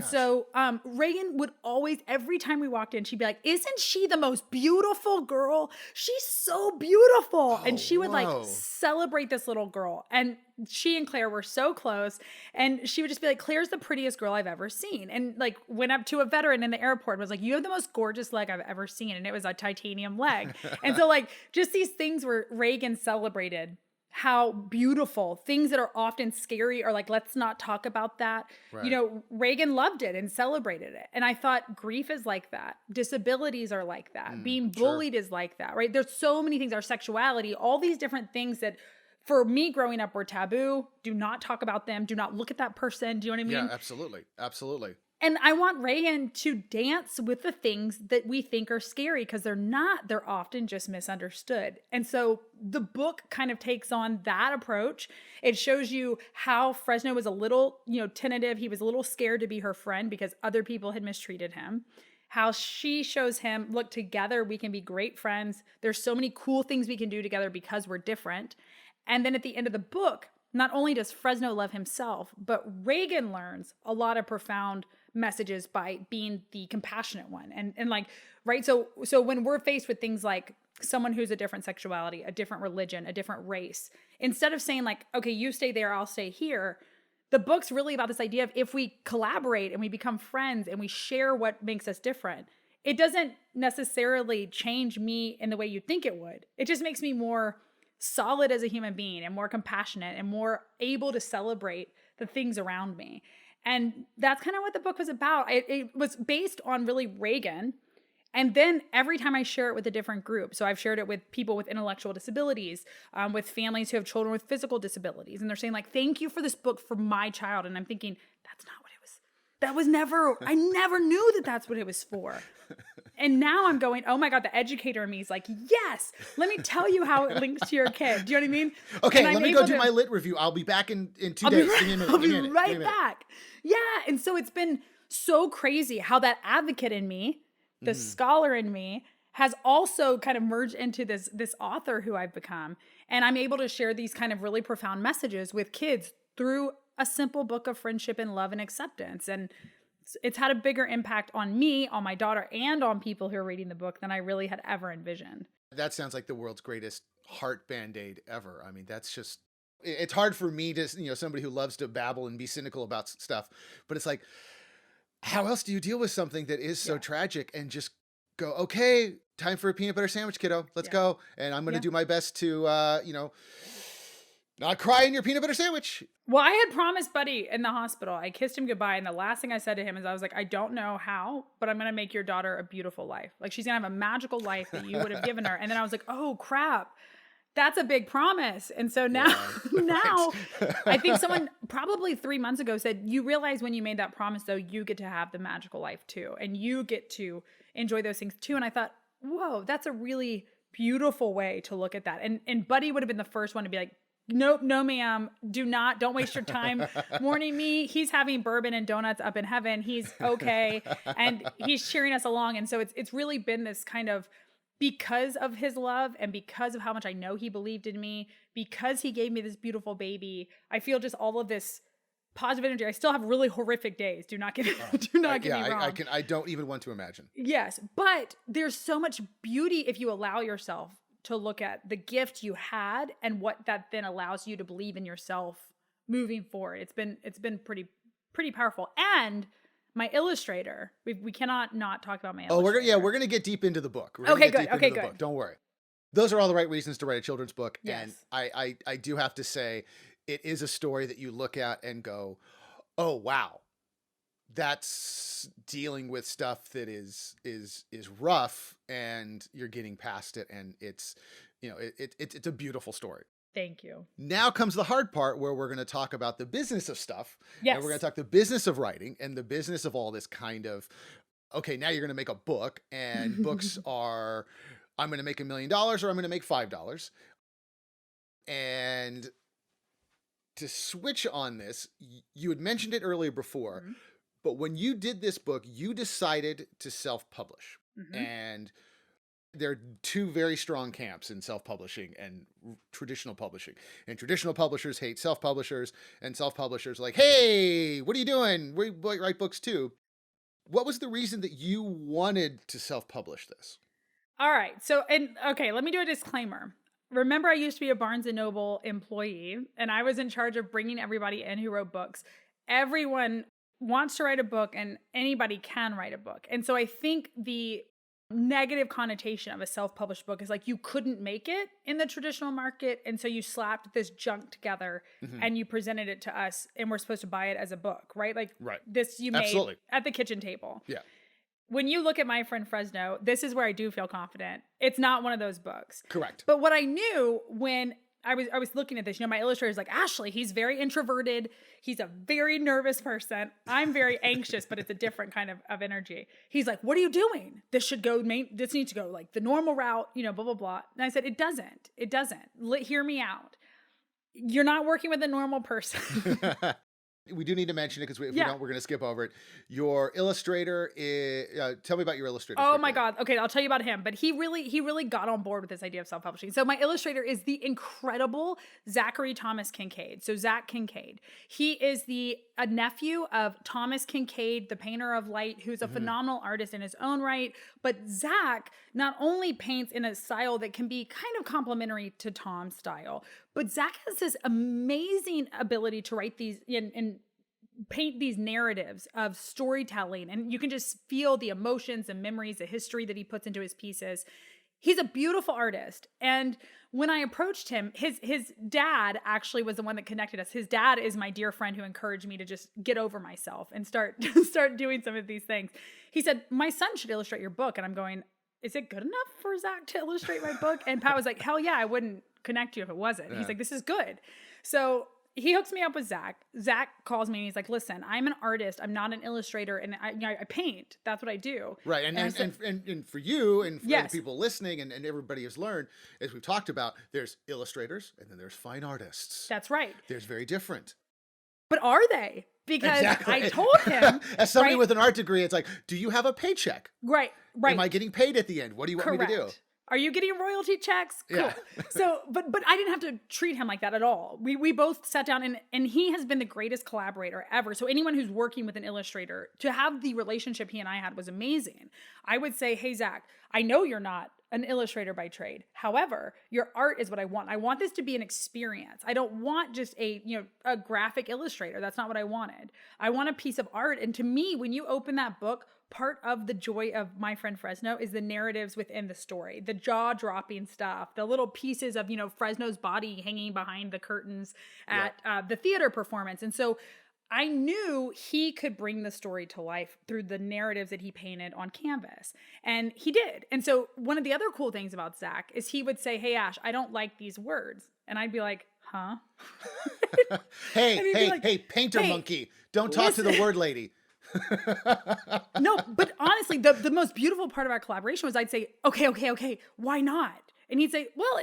So Reagan would always, every time we walked in, she'd be like, "Isn't she the most beautiful girl? She's so beautiful." And she would like celebrate this little girl. And she and Claire were so close, and she would just be like, "Claire's the prettiest girl I've ever seen." And like went up to a veteran in the airport and was like, "You have the most gorgeous leg I've ever seen." And it was a titanium leg. And so like just these things where Reagan celebrated how beautiful things that are often scary or like, let's not talk about that. Right. Reagan loved it and celebrated it. And I thought grief is like that. Disabilities are like that. Being bullied is like that, right? There's so many things, our sexuality, all these different things that for me growing up were taboo. Do not talk about them. Do not look at that person. Do you know what I mean? Yeah, absolutely. Absolutely. And I want Reagan to dance with the things that we think are scary, because they're not. They're often just misunderstood. And so the book kind of takes on that approach. It shows you how Fresno was a little, tentative. He was a little scared to be her friend because other people had mistreated him. How she shows him, look, together we can be great friends. There's so many cool things we can do together because we're different. And then at the end of the book, not only does Fresno love himself, but Reagan learns a lot of profound messages by being the compassionate one. And like, right. So when we're faced with things like someone who's a different sexuality, a different religion, a different race, instead of saying like, okay, you stay there, I'll stay here, the book's really about this idea of if we collaborate and we become friends and we share what makes us different, it doesn't necessarily change me in the way you think it would. It just makes me more solid as a human being and more compassionate and more able to celebrate the things around me. And that's kind of what the book was about. It was based on really Reagan. And then every time I share it with a different group, so I've shared it with people with intellectual disabilities, with families who have children with physical disabilities. And they're saying like, thank you for this book for my child. And I'm thinking, that's not what it was. That was never, I never knew that that's what it was for. And now I'm going, oh my God, the educator in me is like, yes, let me tell you how it links to your kid. Do you know what I mean? Okay, let me go do my lit review. I'll be back in 2 days. I'll be right back. Yeah. And so it's been so crazy how that advocate in me, the scholar in me, has also kind of merged into this author who I've become. And I'm able to share these kind of really profound messages with kids through a simple book of friendship and love and acceptance. And it's had a bigger impact on me, on my daughter, and on people who are reading the book than I really had ever envisioned. That sounds like the world's greatest heart Band-Aid ever. I mean, that's just, it's hard for me to, somebody who loves to babble and be cynical about stuff, but it's like, how else do you deal with something that is so tragic and just go, okay, time for a peanut butter sandwich, kiddo. Let's go. And I'm going to do my best to, not cry in your peanut butter sandwich. Well, I had promised Buddy in the hospital. I kissed him goodbye. And the last thing I said to him is I was like, I don't know how, but I'm going to make your daughter a beautiful life. Like she's going to have a magical life that you would have given her. And then I was like, oh crap, that's a big promise. And so now, now I think someone probably 3 months ago said, you realize when you made that promise though, you get to have the magical life too. And you get to enjoy those things too. And I thought, whoa, that's a really beautiful way to look at that. And Buddy would have been the first one to be like, nope, no ma'am, don't waste your time warning me. He's having bourbon and donuts up in heaven. He's okay. And he's cheering us along. And so it's really been this kind of, because of his love and because of how much I know he believed in me, because he gave me this beautiful baby, I feel just all of this positive energy. I still have really horrific days. Do not get me wrong. I don't even want to imagine. Yes. But there's so much beauty if you allow yourself to look at the gift you had and what that then allows you to believe in yourself moving forward. It's been pretty powerful. And my illustrator, we cannot not talk about my illustrator. We're gonna get deep into the book. Okay, good. Don't worry. Those are all the right reasons to write a children's book. Yes. And I do have to say, it is a story that you look at and go, oh wow, that's dealing with stuff that is rough, and you're getting past it, and it's a beautiful story. Thank you. Now comes the hard part where we're going to talk about the business of stuff. Yes. And we're going to talk the business of writing and the business of all this kind of, okay, now you're going to make a book, and books are, I'm going to make $1 million or I'm going to make $5. And to switch on this, you had mentioned it earlier before, but when you did this book, you decided to self-publish. And there are two very strong camps in self-publishing and traditional publishing. And traditional publishers hate self-publishers, and self-publishers are like, hey, what are you doing? We write books too. What was the reason that you wanted to self-publish this? All right. So, let me do a disclaimer. Remember, I used to be a Barnes & Noble employee, and I was in charge of bringing everybody in who wrote books. Everyone wants to write a book, and anybody can write a book. And so I think the negative connotation of a self-published book is like you couldn't make it in the traditional market, and so you slapped this junk together and you presented it to us, and we're supposed to buy it as a book, right? Like this you made at the kitchen table. Yeah. When you look at My Friend Fresno, this is where I do feel confident. It's not one of those books. Correct. But what I knew when I was looking at this, my illustrator is like, Ashley, he's very introverted. He's a very nervous person. I'm very anxious, but it's a different kind of energy. He's like, what are you doing? This needs to go like the normal route, blah, blah, blah. And I said, it doesn't. Hear me out. You're not working with a normal person. We do need to mention it because if we Yeah. don't, we're going to skip over it. Your illustrator is, tell me about your illustrator. Oh quickly. my God. Okay, I'll tell you about him. But he really got on board with this idea of self-publishing. So my illustrator is the incredible Zachary Thomas Kincaid. So Zach Kincaid. He is a nephew of Thomas Kincaid, the painter of light, who's a phenomenal artist in his own right. But Zach not only paints in a style that can be kind of complementary to Tom's style, but Zach has this amazing ability to write these and paint these narratives of storytelling, and you can just feel the emotions and memories, the history that he puts into his pieces. He's a beautiful artist. And when I approached him, his dad actually was the one that connected us. His dad is my dear friend who encouraged me to just get over myself and start doing some of these things. He said, my son should illustrate your book. And I'm going, is it good enough for Zach to illustrate my book? And Pat was like, hell yeah, I wouldn't connect you if it wasn't. Yeah. He's like, this is good. So he hooks me up with Zach. Zach calls me and he's like, listen, I'm an artist. I'm not an illustrator. And I paint. That's what I do. Right. And for you and for the people listening and everybody has learned, as we've talked about, there's illustrators and then there's fine artists. That's right. There's very different. But are they? Because I told him. As somebody with an art degree, it's like, do you have a paycheck? Right. Am I getting paid at the end? What do you want me to do? Are you getting royalty checks? Cool. Yeah. So, but I didn't have to treat him like that at all. We both sat down and he has been the greatest collaborator ever. So anyone who's working with an illustrator, to have the relationship he and I had was amazing. I would say, hey, Zach, I know you're not an illustrator by trade. However, your art is what I want. I want this to be an experience. I don't want just a graphic illustrator. That's not what I wanted. I want a piece of art. And to me, when you open that book, part of the joy of My Friend Fresno is the narratives within the story, the jaw-dropping stuff, the little pieces of, Fresno's body hanging behind the curtains at the theater performance. And so I knew he could bring the story to life through the narratives that he painted on canvas. And he did. And so one of the other cool things about Zach is he would say, hey, Ash, I don't like these words. And I'd be like, huh? hey, painter monkey, don't talk to the word lady. No, but honestly, the most beautiful part of our collaboration was I'd say, okay, why not? And he'd say, well,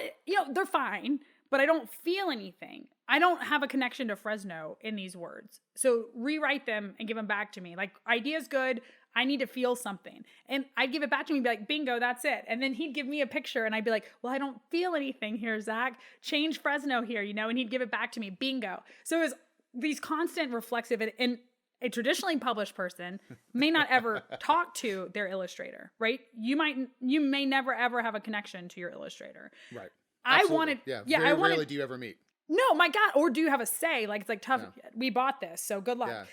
they're fine, but I don't feel anything. I don't have a connection to Fresno in these words. So rewrite them and give them back to me. Like, idea's good. I need to feel something. And I'd give it back to him and be like, bingo, that's it. And then he'd give me a picture and I'd be like, well, I don't feel anything here, Zach. Change Fresno here, and he'd give it back to me. Bingo. So it was these constant reflexive and a traditionally published person may not ever talk to their illustrator, right? You may never ever have a connection to your illustrator. Right. Absolutely. Very rarely do you ever meet. No, my God. Or do you have a say? Like, it's like tough. Yeah. We bought this, so good luck. Yeah.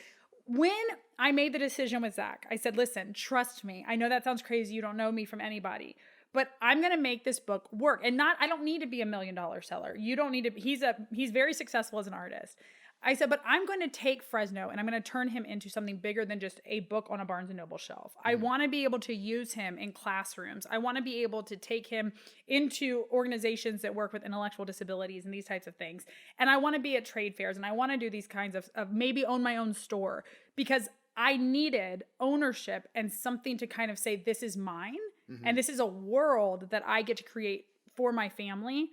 When I made the decision with Zach, I said, listen, trust me. I know that sounds crazy. You don't know me from anybody, but I'm going to make this book work. And I don't need to be $1 million seller. You don't need to, he's very successful as an artist. I said, but I'm going to take Fresno and I'm going to turn him into something bigger than just a book on a Barnes & Noble shelf. I want to be able to use him in classrooms. I want to be able to take him into organizations that work with intellectual disabilities and these types of things. And I want to be at trade fairs and I want to do these kinds of maybe own my own store, because I needed ownership and something to kind of say, this is mine. And this is a world that I get to create for my family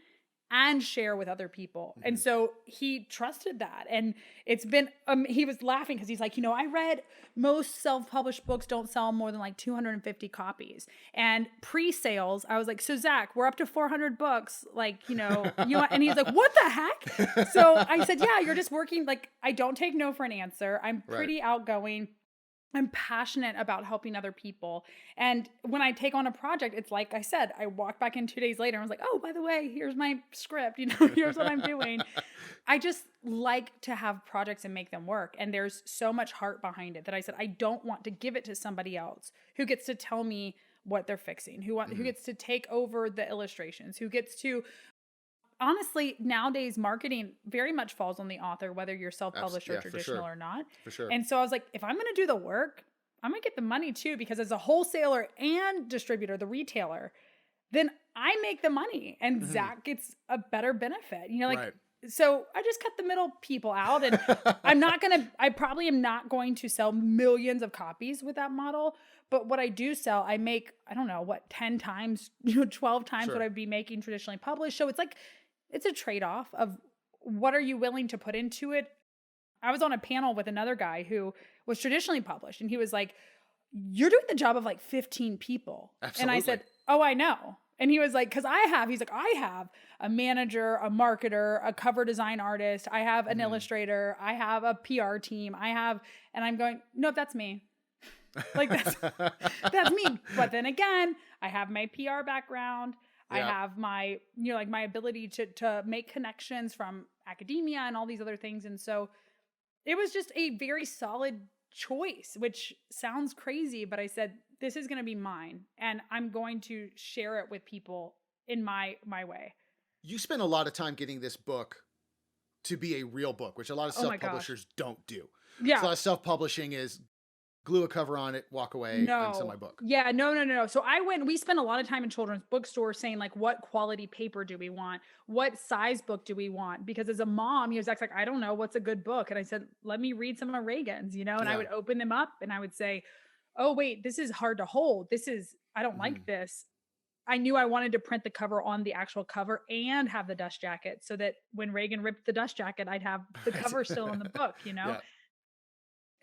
and share with other people. And so he trusted that. And it's been, he was laughing because he's like, I read most self-published books don't sell more than like 250 copies. And pre-sales, I was like, so Zach, we're up to 400 books. Like, and he's like, what the heck? So I said, yeah, you're just working. Like, I don't take no for an answer. I'm pretty outgoing. I'm passionate about helping other people. And when I take on a project, it's like I said, I walked back in 2 days later and was like, oh, by the way, here's my script, here's what I'm doing. I just like to have projects and make them work. And there's so much heart behind it that I said, I don't want to give it to somebody else who gets to tell me what they're fixing, who gets to take over the illustrations, who gets to, honestly, nowadays marketing very much falls on the author, whether you're self-published or traditional or not. For sure. And so I was like, if I'm going to do the work, I'm going to get the money too, because as a wholesaler and distributor, the retailer, then I make the money and Zach gets a better benefit. So I just cut the middle people out, and I probably am not going to sell millions of copies with that model. But what I do sell, I make, 10 times, 12 times what I'd be making traditionally published. So it's like, it's a trade-off of what are you willing to put into it I was on a panel with another guy who was traditionally published, and he was like, you're doing the job of like 15 people. Absolutely. And I said, oh, I know. And he was like, he's like, I have a manager, a marketer, a cover design artist. I have an illustrator. I have a PR team. And I'm going, no, that's me. Like that's me. But then again, I have my PR background. I have my, like my ability to make connections from academia and all these other things. And so it was just a very solid choice, which sounds crazy, but I said, this is going to be mine and I'm going to share it with people in my way. You spent a lot of time getting this book to be a real book, which a lot of self-publishers don't do. Yeah. So a lot of self-publishing is glue a cover on it, walk away, and sell my book. Yeah, no. So we spent a lot of time in children's bookstores saying like, what quality paper do we want? What size book do we want? Because as a mom, he was like, I don't know what's a good book. And I said, let me read some of Reagan's, and I would open them up and I would say, oh wait, this is hard to hold. I don't like this. I knew I wanted to print the cover on the actual cover and have the dust jacket so that when Reagan ripped the dust jacket, I'd have the cover still in the book, Yeah.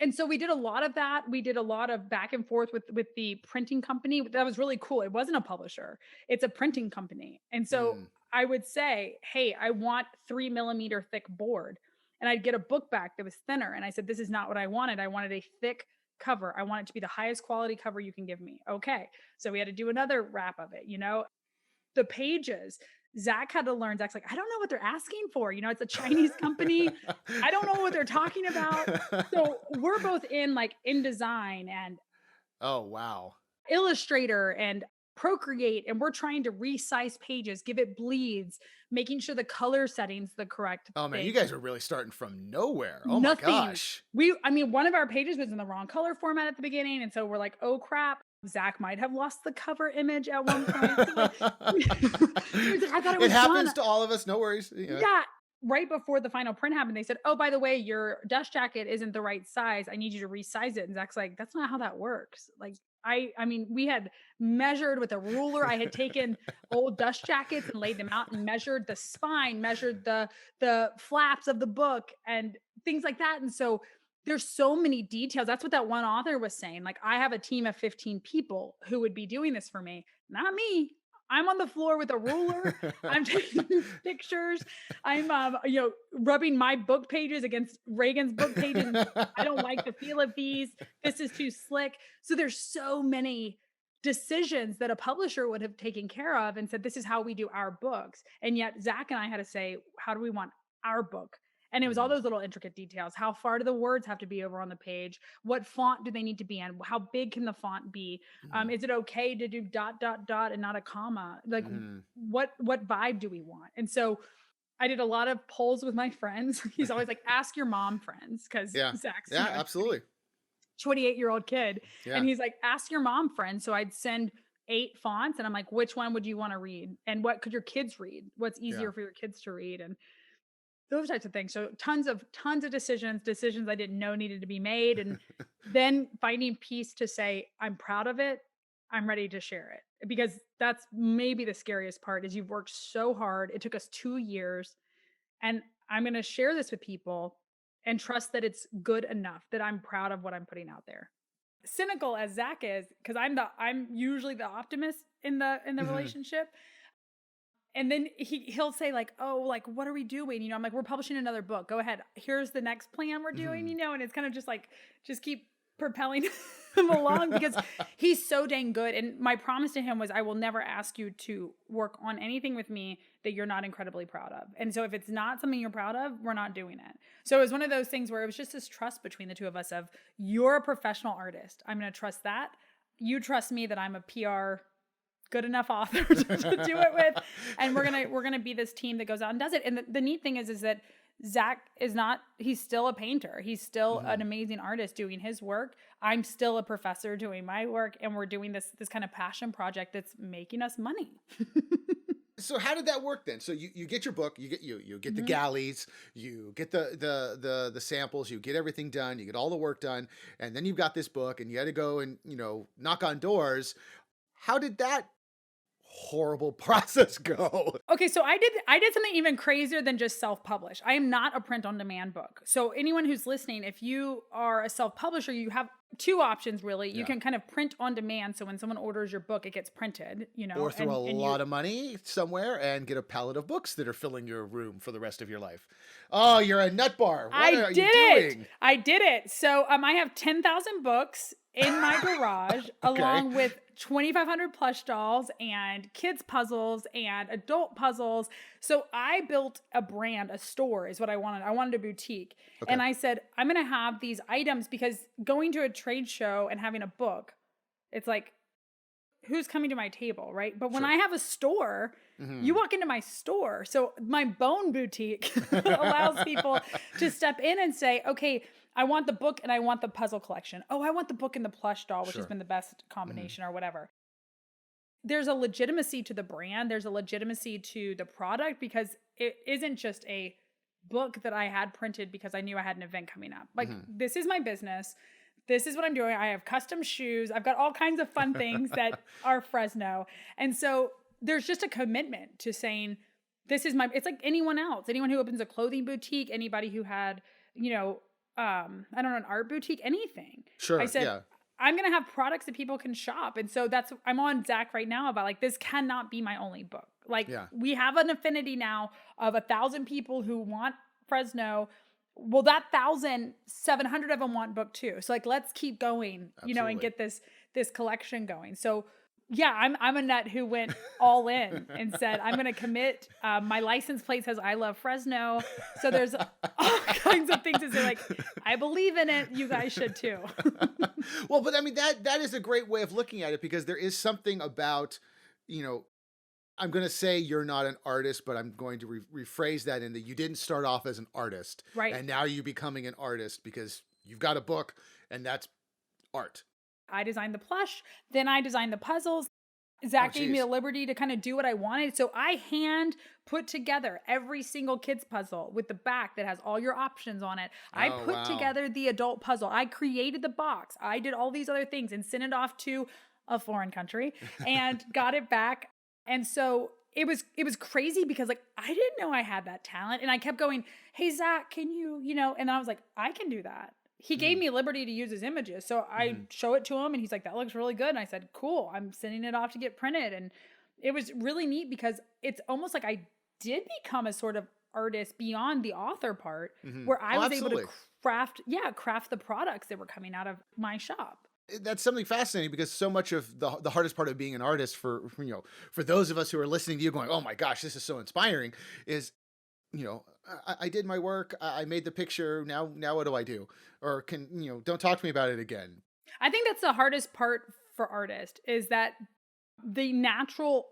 And so we did a lot of that. We did a lot of back and forth with the printing company. That was really cool. It wasn't a publisher. It's a printing company. And so I would say, hey, I want 3 millimeter thick board. And I'd get a book back that was thinner. And I said, this is not what I wanted. I wanted a thick cover. I want it to be the highest quality cover you can give me. Okay. So we had to do another wrap of it, The pages, Zach had to learn. Zach's like, I don't know what they're asking for. It's a Chinese company. I don't know what they're talking about. So we're both in InDesign and oh, wow. Illustrator and Procreate. And we're trying to resize pages, give it bleeds, making sure the color setting's the correct Oh man, thing. you guys are really starting from nowhere. Oh Nothing. My gosh. One of our pages was in the wrong color format at the beginning. And so we're like, oh crap. Zach might have lost the cover image at one point. I thought it happens to all of us. No worries. Yeah. Right before the final print happened, they said, oh, by the way, your dust jacket isn't the right size. I need you to resize it. And Zach's like, that's not how that works. Like, we had measured with a ruler. I had taken old dust jackets and laid them out and measured the spine, measured the flaps of the book and things like that. And so there's so many details. That's what that one author was saying. Like, I have a team of 15 people who would be doing this for me, not me. I'm on the floor with a ruler. I'm taking pictures. I'm, rubbing my book pages against Reagan's book pages. I don't like the feel of these. This is too slick. So there's so many decisions that a publisher would have taken care of and said, this is how we do our books. And yet Zach and I had to say, how do we want our book? And it was all those little intricate details. How far do the words have to be over on the page? What font do they need to be in? How big can the font be? Is it okay to do ... and not a comma? Like what vibe do we want? And so I did a lot of polls with my friends. He's always like, ask your mom friends. Cause Zach's absolutely 28-year-old kid. Yeah. And he's like, ask your mom friends. So I'd send 8 fonts and I'm like, which one would you want to read? And what could your kids read? What's easier for your kids to read? And those types of things. So tons of decisions I didn't know needed to be made. And then finding peace to say, I'm proud of it. I'm ready to share it, because that's maybe the scariest part is you've worked so hard. It took us 2 years and I'm going to share this with people and trust that it's good enough, that I'm proud of what I'm putting out there. Cynical as Zach is, because I'm usually the optimist in the relationship. And then he'll say like, oh, like, what are we doing? I'm like, we're publishing another book. Go ahead. Here's the next plan we're doing, and it's kind of just like, just keep propelling him along because he's so dang good. And my promise to him was, I will never ask you to work on anything with me that you're not incredibly proud of. And so if it's not something you're proud of, we're not doing it. So it was one of those things where it was just this trust between the two of us of, you're a professional artist. I'm going to trust that. You trust me that I'm a PR good enough author to do it with. And we're going to be this team that goes out and does it. And the neat thing is that Zach he's still a painter. He's still an amazing artist doing his work. I'm still a professor doing my work. And we're doing this kind of passion project that's making us money. So how did that work then? So you get your book, you get the galleys, you get the samples, you get everything done, you get all the work done. And then you've got this book and you had to go and, knock on doors. How did that horrible process go? Okay, so I did something even crazier than just self-publish. I am not a print-on-demand book. So anyone who's listening, if you are a self-publisher, you have two options really. You can kind of print on demand, so when someone orders your book, it gets printed, Or throw a lot of money somewhere and get a pallet of books that are filling your room for the rest of your life. Oh, you're a nut bar. What are you doing? I did it. So I have 10,000 books in my garage, along with 2,500 plush dolls and kids puzzles and adult puzzles. So I built a brand, a store is what I wanted. I wanted a boutique. Okay. And I said, I'm going to have these items, because going to a trade show and having a book, it's like, who's coming to my table, right? But when I have a store, you walk into my store. So my bone boutique allows people to step in and say, okay, I want the book and I want the puzzle collection. Oh, I want the book and the plush doll, which has been the best combination or whatever. There's a legitimacy to the brand. There's a legitimacy to the product, because it isn't just a book that I had printed because I knew I had an event coming up. Like, this is my business. This is what I'm doing. I have custom shoes. I've got all kinds of fun things that are Fresno. And so there's just a commitment to saying, this is it's like anyone else, anyone who opens a clothing boutique, anybody who had, I don't know, an art boutique, anything. Sure. I said, I'm going to have products that people can shop. And so I'm on Zach right now about like, this cannot be my only book. Like we have an affinity now of 1,000 people who want Fresno. Well, that 1,700 of them want book too. So like, let's keep going, and get this collection going. So yeah, I'm a nut who went all in and said, I'm going to commit. My license plate says I love Fresno. So there's all kinds of things to say, like, I believe in it. You guys should too. Well, but I mean, that is a great way of looking at it, because there is something about, I'm going to say you're not an artist, but I'm going to rephrase that in that you didn't start off as an artist. Right. And now you're becoming an artist because you've got a book, and that's art. I designed the plush, then I designed the puzzles. Zach gave me the liberty to kind of do what I wanted. So I hand put together every single kid's puzzle with the back that has all your options on it. I put together the adult puzzle. I created the box. I did all these other things and sent it off to a foreign country and got it back. And so it was crazy, because like, I didn't know I had that talent. And I kept going, hey, Zach, can you, and I was like, I can do that. He gave me liberty to use his images. So I show it to him and he's like, that looks really good. And I said, cool, I'm sending it off to get printed. And it was really neat, because it's almost like I did become a sort of artist beyond the author part, where I was able to craft the products that were coming out of my shop. That's something fascinating, because so much of the hardest part of being an artist for those of us who are listening to you going, oh my gosh, this is so inspiring, is, I did my work. I made the picture. Now what do I do? Or don't talk to me about it again. I think that's the hardest part for artists, is that the natural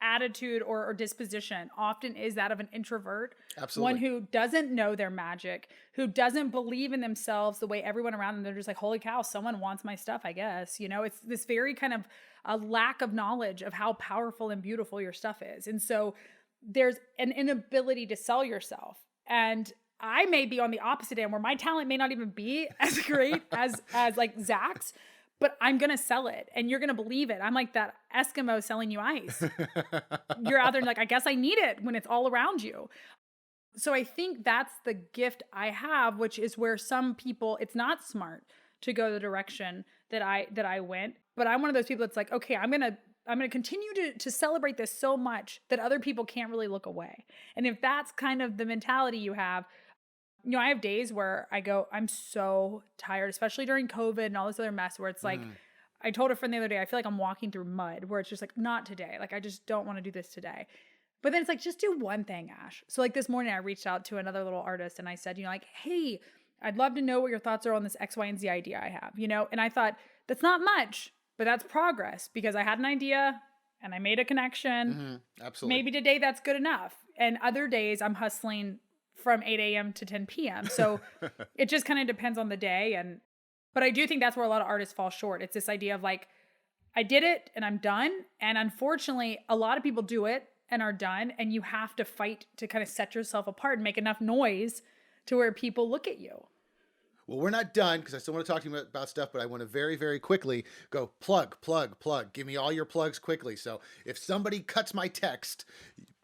attitude or disposition often is that of an introvert. Absolutely. One who doesn't know their magic, who doesn't believe in themselves the way everyone around them. They're just like, holy cow, someone wants my stuff, I guess. It's this very kind of a lack of knowledge of how powerful and beautiful your stuff is. And so there's an inability to sell yourself. And I may be on the opposite end, where my talent may not even be as great as like Zach's, but I'm going to sell it and you're going to believe it. I'm like that Eskimo selling you ice. You're out there and like, I guess I need it when it's all around you. So I think that's the gift I have, which is where some people, it's not smart to go the direction that I went. But I'm one of those people that's like, okay, I'm going to continue to celebrate this so much that other people can't really look away. And if that's kind of the mentality you have, I have days where I go, I'm so tired, especially during COVID and all this other mess, where it's like, I told a friend the other day, I feel like I'm walking through mud, where it's just like, not today. Like, I just don't want to do this today. But then it's like, just do one thing, Ash. So like this morning I reached out to another little artist and I said, like, hey, I'd love to know what your thoughts are on this X, Y, and Z idea I have, and I thought, that's not much, but that's progress, because I had an idea and I made a connection. Absolutely. Maybe today that's good enough. And other days I'm hustling from 8 a.m. to 10 p.m. So it just kind of depends on the day. But I do think that's where a lot of artists fall short. It's this idea of like, I did it and I'm done. And unfortunately, a lot of people do it and are done. And you have to fight to kind of set yourself apart and make enough noise to where people look at you. Well, we're not done because I still want to talk to you about stuff, but I want to very, very quickly go plug. Give me all your plugs quickly. So if somebody cuts my text,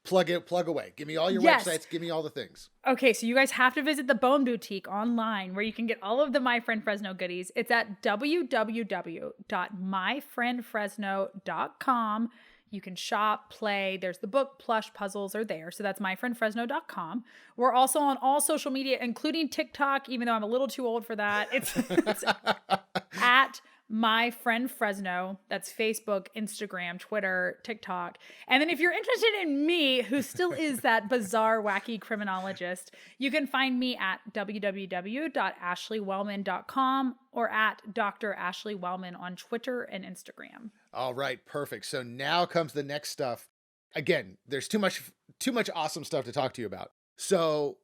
plug away. Give me all your websites. Give me all the things. Okay, so you guys have to visit the Bone Boutique online where you can get all of the My Friend Fresno goodies. It's at www.myfriendfresno.com. You can shop, play. There's the book, plush, puzzles are there. So that's myfriendfresno.com. We're also on all social media, including TikTok, even though I'm a little too old for that. It's at My Friend Fresno. That's Facebook, Instagram, Twitter, TikTok. And then if you're interested in me, who still is that bizarre, wacky criminologist, you can find me at www.ashleywellman.com or at Dr. Ashley Wellman on Twitter and Instagram. All right, perfect. So now comes the next stuff. Again, there's too much awesome stuff to talk to you about. So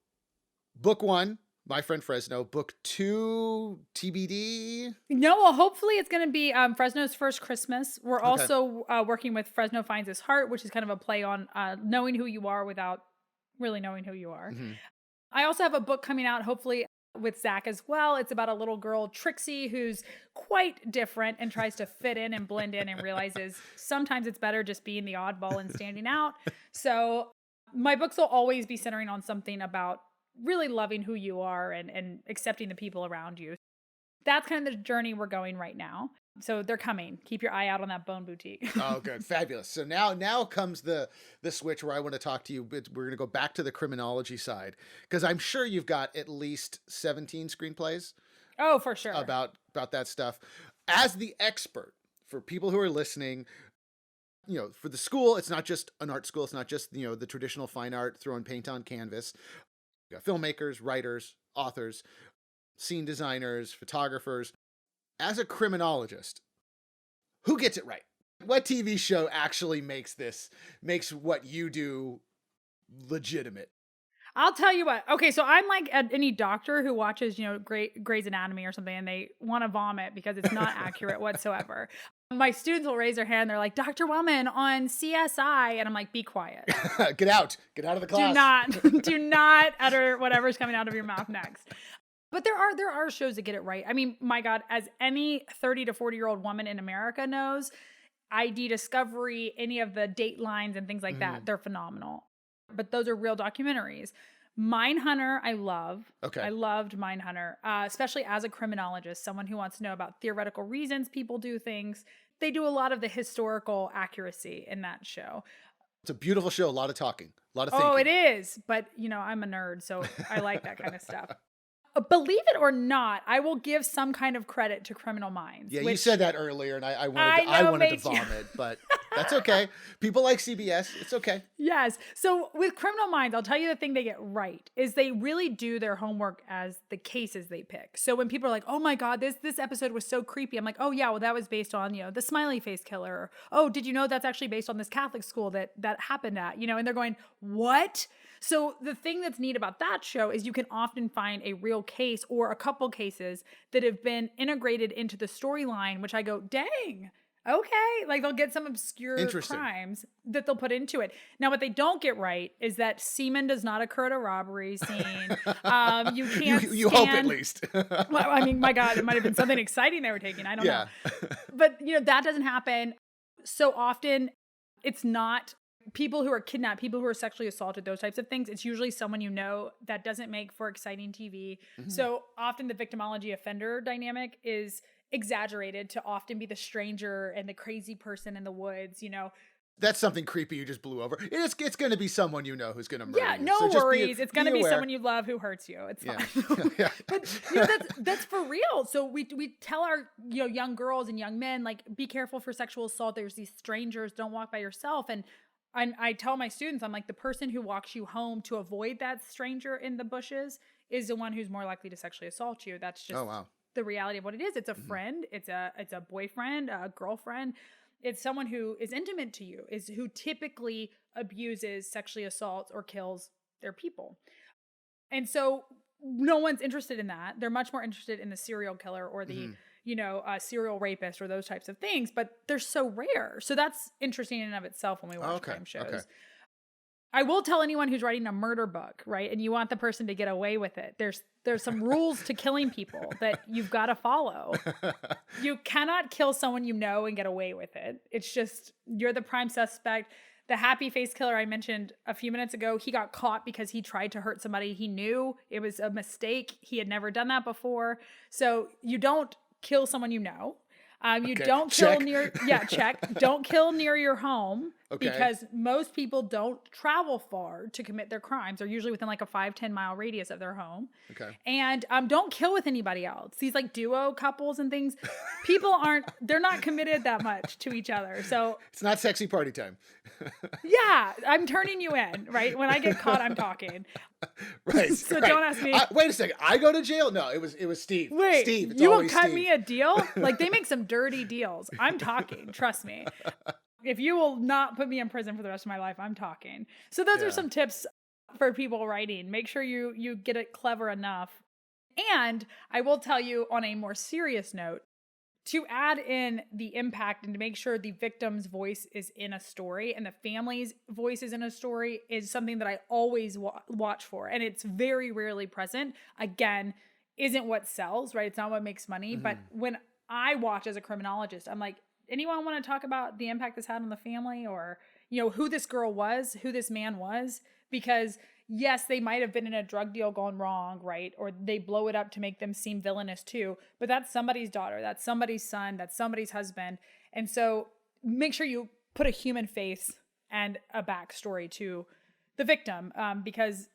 book 1, My Friend Fresno. Book 2, TBD. No, well, hopefully it's going to be Fresno's First Christmas. We're also working with Fresno Finds His Heart, which is kind of a play on knowing who you are without really knowing who you are. Mm-hmm. I also have a book coming out, hopefully, with Zach as well. It's about a little girl, Trixie, who's quite different and tries to fit in and blend in and realizes sometimes it's better just being the oddball and standing out. So my books will always be centering on something about really loving who you are and accepting the people around you. That's kind of the journey we're going right now. So they're coming. Keep your eye out on that Bone Boutique. Oh, good. Fabulous. So now comes the switch where I want to talk to you. We're going to go back to the criminology side because I'm sure you've got at least 17 screenplays. Oh, for sure. About that stuff. As the expert, for people who are listening, for the school, it's not just an art school. It's not just, the traditional fine art, throwing paint on canvas. You got filmmakers, writers, authors, scene designers, photographers. As a criminologist, who gets it right? What TV show actually makes what you do legitimate? I'll tell you what. Okay, so I'm like any doctor who watches, Grey's Anatomy or something, and they want to vomit because it's not accurate whatsoever. My students will raise their hand. They're like, Dr. Wellman on CSI. And I'm like, be quiet. Get out of the class. Do not utter whatever's coming out of your mouth next. But there are shows that get it right. I mean, my God, as any 30 to 40-year-old woman in America knows, ID Discovery, any of the Datelines and things like that, they're phenomenal. But those are real documentaries. Mindhunter, I love. Okay. I loved Mindhunter, especially as a criminologist, someone who wants to know about theoretical reasons people do things. They do a lot of the historical accuracy in that show. It's a beautiful show. A lot of talking, a lot of thinking. Oh, it is. But, I'm a nerd, so I like that kind of stuff. Believe it or not, I will give some kind of credit to Criminal Minds. Yeah, you said that earlier, and I wanted to vomit, but that's okay. People like CBS. It's okay. Yes. So with Criminal Minds, I'll tell you the thing they get right is they really do their homework as the cases they pick. So when people are like, oh my God, this episode was so creepy. I'm like, oh yeah, well that was based on, the smiley face killer. Or, oh, did you know that's actually based on this Catholic school that happened at, and they're going, what? So the thing that's neat about that show is you can often find a real case or a couple cases that have been integrated into the storyline, which I go, dang, okay. Like they'll get some obscure crimes that they'll put into it. Now, what they don't get right is that semen does not occur at a robbery scene. You can't you hope at least. Well, I mean, my God, it might have been something exciting they were taking. I don't know. But, that doesn't happen. So often it's not people who are kidnapped, people who are sexually assaulted, those types of things. It's usually someone that doesn't make for exciting TV. Mm-hmm. So often the victimology offender dynamic is exaggerated to often be the stranger and the crazy person in the woods, That's something creepy you just blew over. It's going to be someone who's going to murder you. Yeah, no worries. It's going to be someone you love who hurts you. It's fine. Yeah. But that's for real. So we tell our young girls and young men, like, be careful for sexual assault. There's these strangers. Don't walk by yourself. And I tell my students, I'm like, the person who walks you home to avoid that stranger in the bushes is the one who's more likely to sexually assault you. That's just the reality of what it is. It's a friend. It's a boyfriend, a girlfriend. It's someone who is intimate to you, who typically abuses, sexually assaults, or kills their people. And so no one's interested in that. They're much more interested in the serial killer or the serial rapist or those types of things, but they're so rare. So that's interesting in and of itself when we watch crime shows. Okay. I will tell anyone who's writing a murder book, right? And you want the person to get away with it. There's some rules to killing people that you've got to follow. You cannot kill someone you know and get away with it. It's just, you're the prime suspect. The happy face killer I mentioned a few minutes ago, he got caught because he tried to hurt somebody he knew. It was a mistake. He had never done that before. So you don't kill someone you know. You don't kill near, check. Don't kill near your home because most people don't travel far to commit their crimes. They're usually within like a 5-10 mile radius of their home. Okay. And don't kill with anybody else. These like duo couples and things, they're not committed that much to each other. So it's not sexy party time. Yeah, I'm turning you in, right? When I get caught, I'm talking. Right. So don't ask me. Wait a second. I go to jail? No, it was Steve. Wait, Steve. You won't cut me a deal? Like they make some dirty deals. I'm talking. Trust me. If you will not put me in prison for the rest of my life, I'm talking. So those are some tips for people writing. Make sure you get it clever enough. And I will tell you on a more serious note, to add in the impact and to make sure the victim's voice is in a story and the family's voice is in a story is something that I always watch for. And it's very rarely present. Again, isn't what sells, right? It's not what makes money. But when I watch as a criminologist, I'm like, anyone want to talk about the impact this had on the family, or, who this girl was, who this man was? Because yes, they might have been in a drug deal gone wrong, right? Or they blow it up to make them seem villainous too. But that's somebody's daughter, that's somebody's son, that's somebody's husband. And so make sure you put a human face and a backstory to the victim, because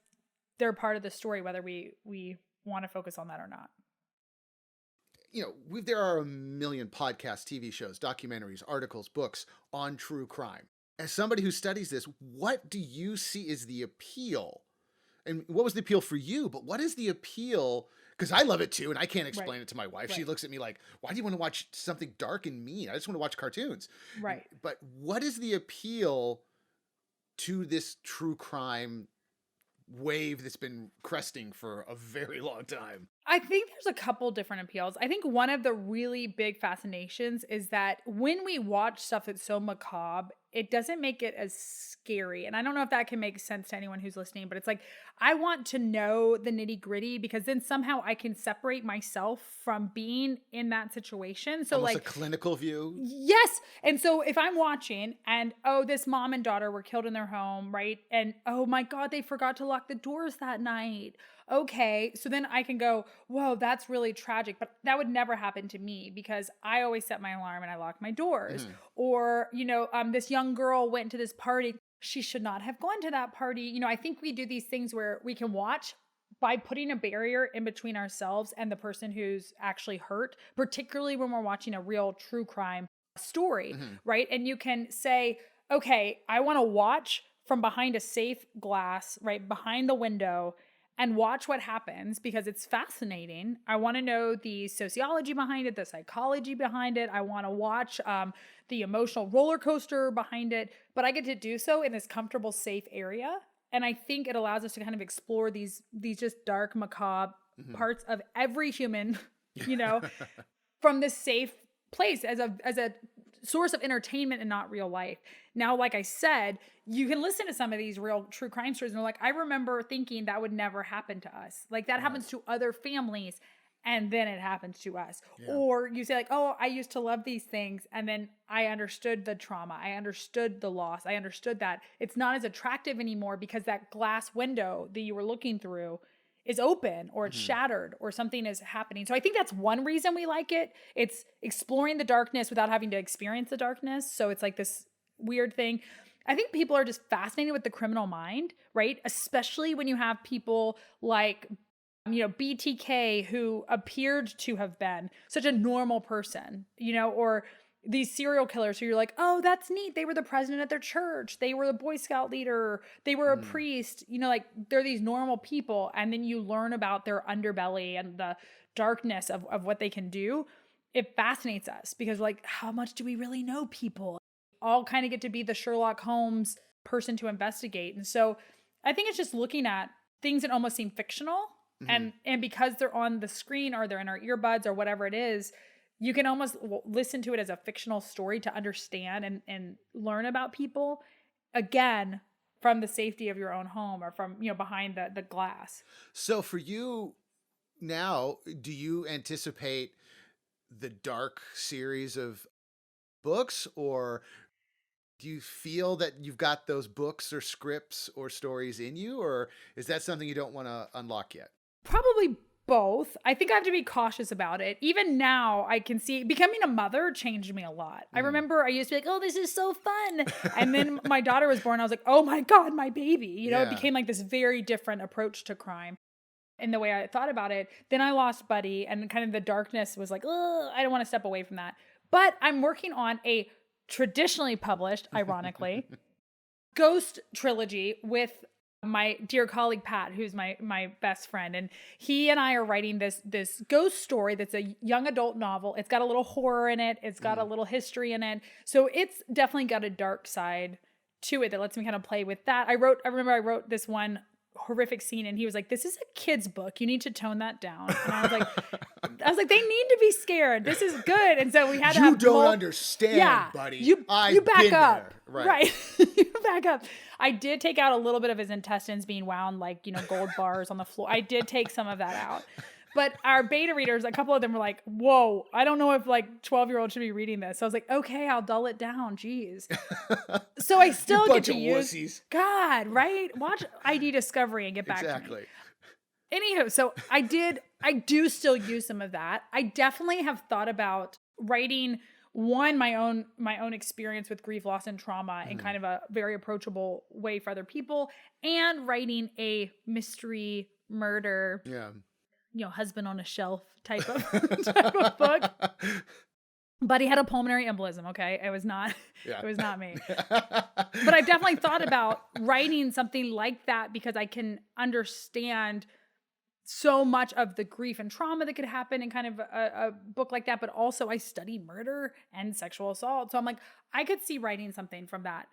they're part of the story, whether we want to focus on that or not. There are a million podcasts, TV shows, documentaries, articles, books on true crime. As somebody who studies this, what do you see is the appeal? And what was the appeal for you? But what is the appeal? Because I love it too, and I can't explain it to my wife. She looks at me like, why do you want to watch something dark and mean? I just want to watch cartoons. Right. But what is the appeal to this true crime wave that's been cresting for a very long time? I think there's a couple different appeals. I think one of the really big fascinations is that when we watch stuff that's so macabre, it doesn't make it as scary. And I don't know if that can make sense to anyone who's listening, but it's like, I want to know the nitty gritty because then somehow I can separate myself from being in that situation. So almost like a clinical view. Yes. And so if I'm watching and, this mom and daughter were killed in their home, right? And, oh my God, they forgot to lock the doors that night. Okay. So then I can go, whoa, that's really tragic. But that would never happen to me because I always set my alarm and I lock my doors. Or, this young girl went to this party. She should not have gone to that party. I think we do these things where we can watch by putting a barrier in between ourselves and the person who's actually hurt, particularly when we're watching a real true crime story, right? And you can say, okay, I want to watch from behind a safe glass, right, behind the window, and watch what happens because it's fascinating. I want to know the sociology behind it, the psychology behind it. I want to watch the emotional roller coaster behind it, but I get to do so in this comfortable, safe area. And I think it allows us to kind of explore these just dark, macabre parts of every human, from this safe place as a source of entertainment and not real life. Now, like I said, you can listen to some of these real true crime stories and they're like, I remember thinking that would never happen to us. Like that happens to other families and then it happens to us. Yeah. Or you say like, oh, I used to love these things. And then I understood the trauma. I understood the loss. I understood that it's not as attractive anymore because that glass window that you were looking through is open or it's shattered or something is happening. So I think that's one reason we like it. It's exploring the darkness without having to experience the darkness. So it's like this weird thing. I think people are just fascinated with the criminal mind, right? Especially when you have people like, BTK who appeared to have been such a normal person, or these serial killers who you're like, oh, that's neat. They were the president at their church. They were the Boy Scout leader. They were a priest. Like they're these normal people. And then you learn about their underbelly and the darkness of what they can do. It fascinates us because like, how much do we really know people? All kind of get to be the Sherlock Holmes person to investigate. And so I think it's just looking at things that almost seem fictional. And because they're on the screen or they're in our earbuds or whatever it is, you can almost listen to it as a fictional story to understand and learn about people. Again, from the safety of your own home or from, behind the glass. So for you now, do you anticipate the dark series of books, or do you feel that you've got those books or scripts or stories in you, or is that something you don't want to unlock yet? Probably both. I think I have to be cautious about it. Even now, I can see becoming a mother changed me a lot. I remember I used to be like, oh, this is so fun. And then my daughter was born. I was like, oh my God, my baby. It became like this very different approach to crime in the way I thought about it. Then I lost Buddy, and kind of the darkness was like, oh, I don't want to step away from that. But I'm working on a traditionally published, ironically, ghost trilogy with my dear colleague Pat, who's my best friend, and he and I are writing this ghost story that's a young adult novel. It's got a little horror in it. It's got a little history in it. So it's definitely got a dark side to it that lets me kind of play with that. I remember I wrote this one horrific scene, and he was like, this is a kid's book, you need to tone that down. And I was like, they need to be scared, this is good. And so we had to have understand, buddy. You back up. There. Right. You back up. I did take out a little bit of his intestines being wound like, gold bars on the floor. I did take some of that out. But our beta readers, a couple of them were like, whoa, I don't know if like 12-year-olds should be reading this. So I was like, okay, I'll dull it down. Jeez. So I still get to use. Wussies. God, right? Watch ID Discovery and get back to me. Exactly. Anywho, so I do still use some of that. I definitely have thought about writing my own experience with grief, loss, and trauma in kind of a very approachable way for other people, and writing a mystery murder. Yeah. Husband on a shelf type of book. But he had a pulmonary embolism, okay? It was not me. But I've definitely thought about writing something like that because I can understand so much of the grief and trauma that could happen in kind of a book like that. But also I study murder and sexual assault. So I'm like, I could see writing something from that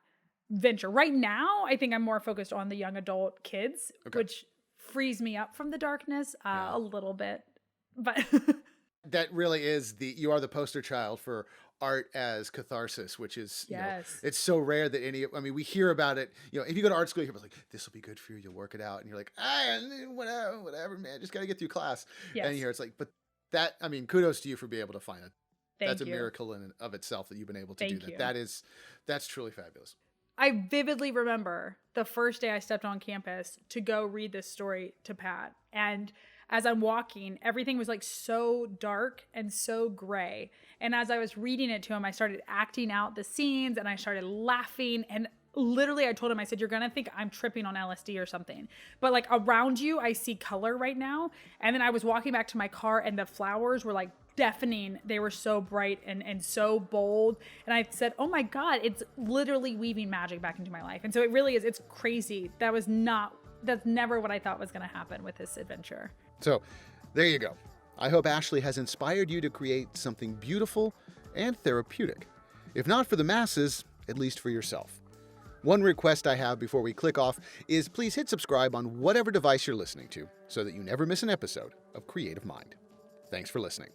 venture. Right now, I think I'm more focused on the young adult kids, which frees me up from the darkness a little bit, but that really is you are the poster child for art as catharsis, which is, it's so rare that we hear about it, if you go to art school, you're like, this will be good for you. You'll work it out. And you're like, whatever, man, just got to get through class. Yes. And here it's like, but that, kudos to you for being able to find it. That's a miracle in of itself that you've been able to do that. That's truly fabulous. I vividly remember the first day I stepped on campus to go read this story to Pat. And as I'm walking, everything was like so dark and so gray. And as I was reading it to him, I started acting out the scenes and I started laughing. And literally I told him, I said, you're going to think I'm tripping on LSD or something. But like around you, I see color right now. And then I was walking back to my car and the flowers were like deafening. They were so bright and so bold. And I said, oh my God, it's literally weaving magic back into my life. And so it really is. It's crazy. That's never what I thought was going to happen with this adventure. So there you go. I hope Ashley has inspired you to create something beautiful and therapeutic. If not for the masses, at least for yourself. One request I have before we click off is please hit subscribe on whatever device you're listening to so that you never miss an episode of Creative Mind. Thanks for listening.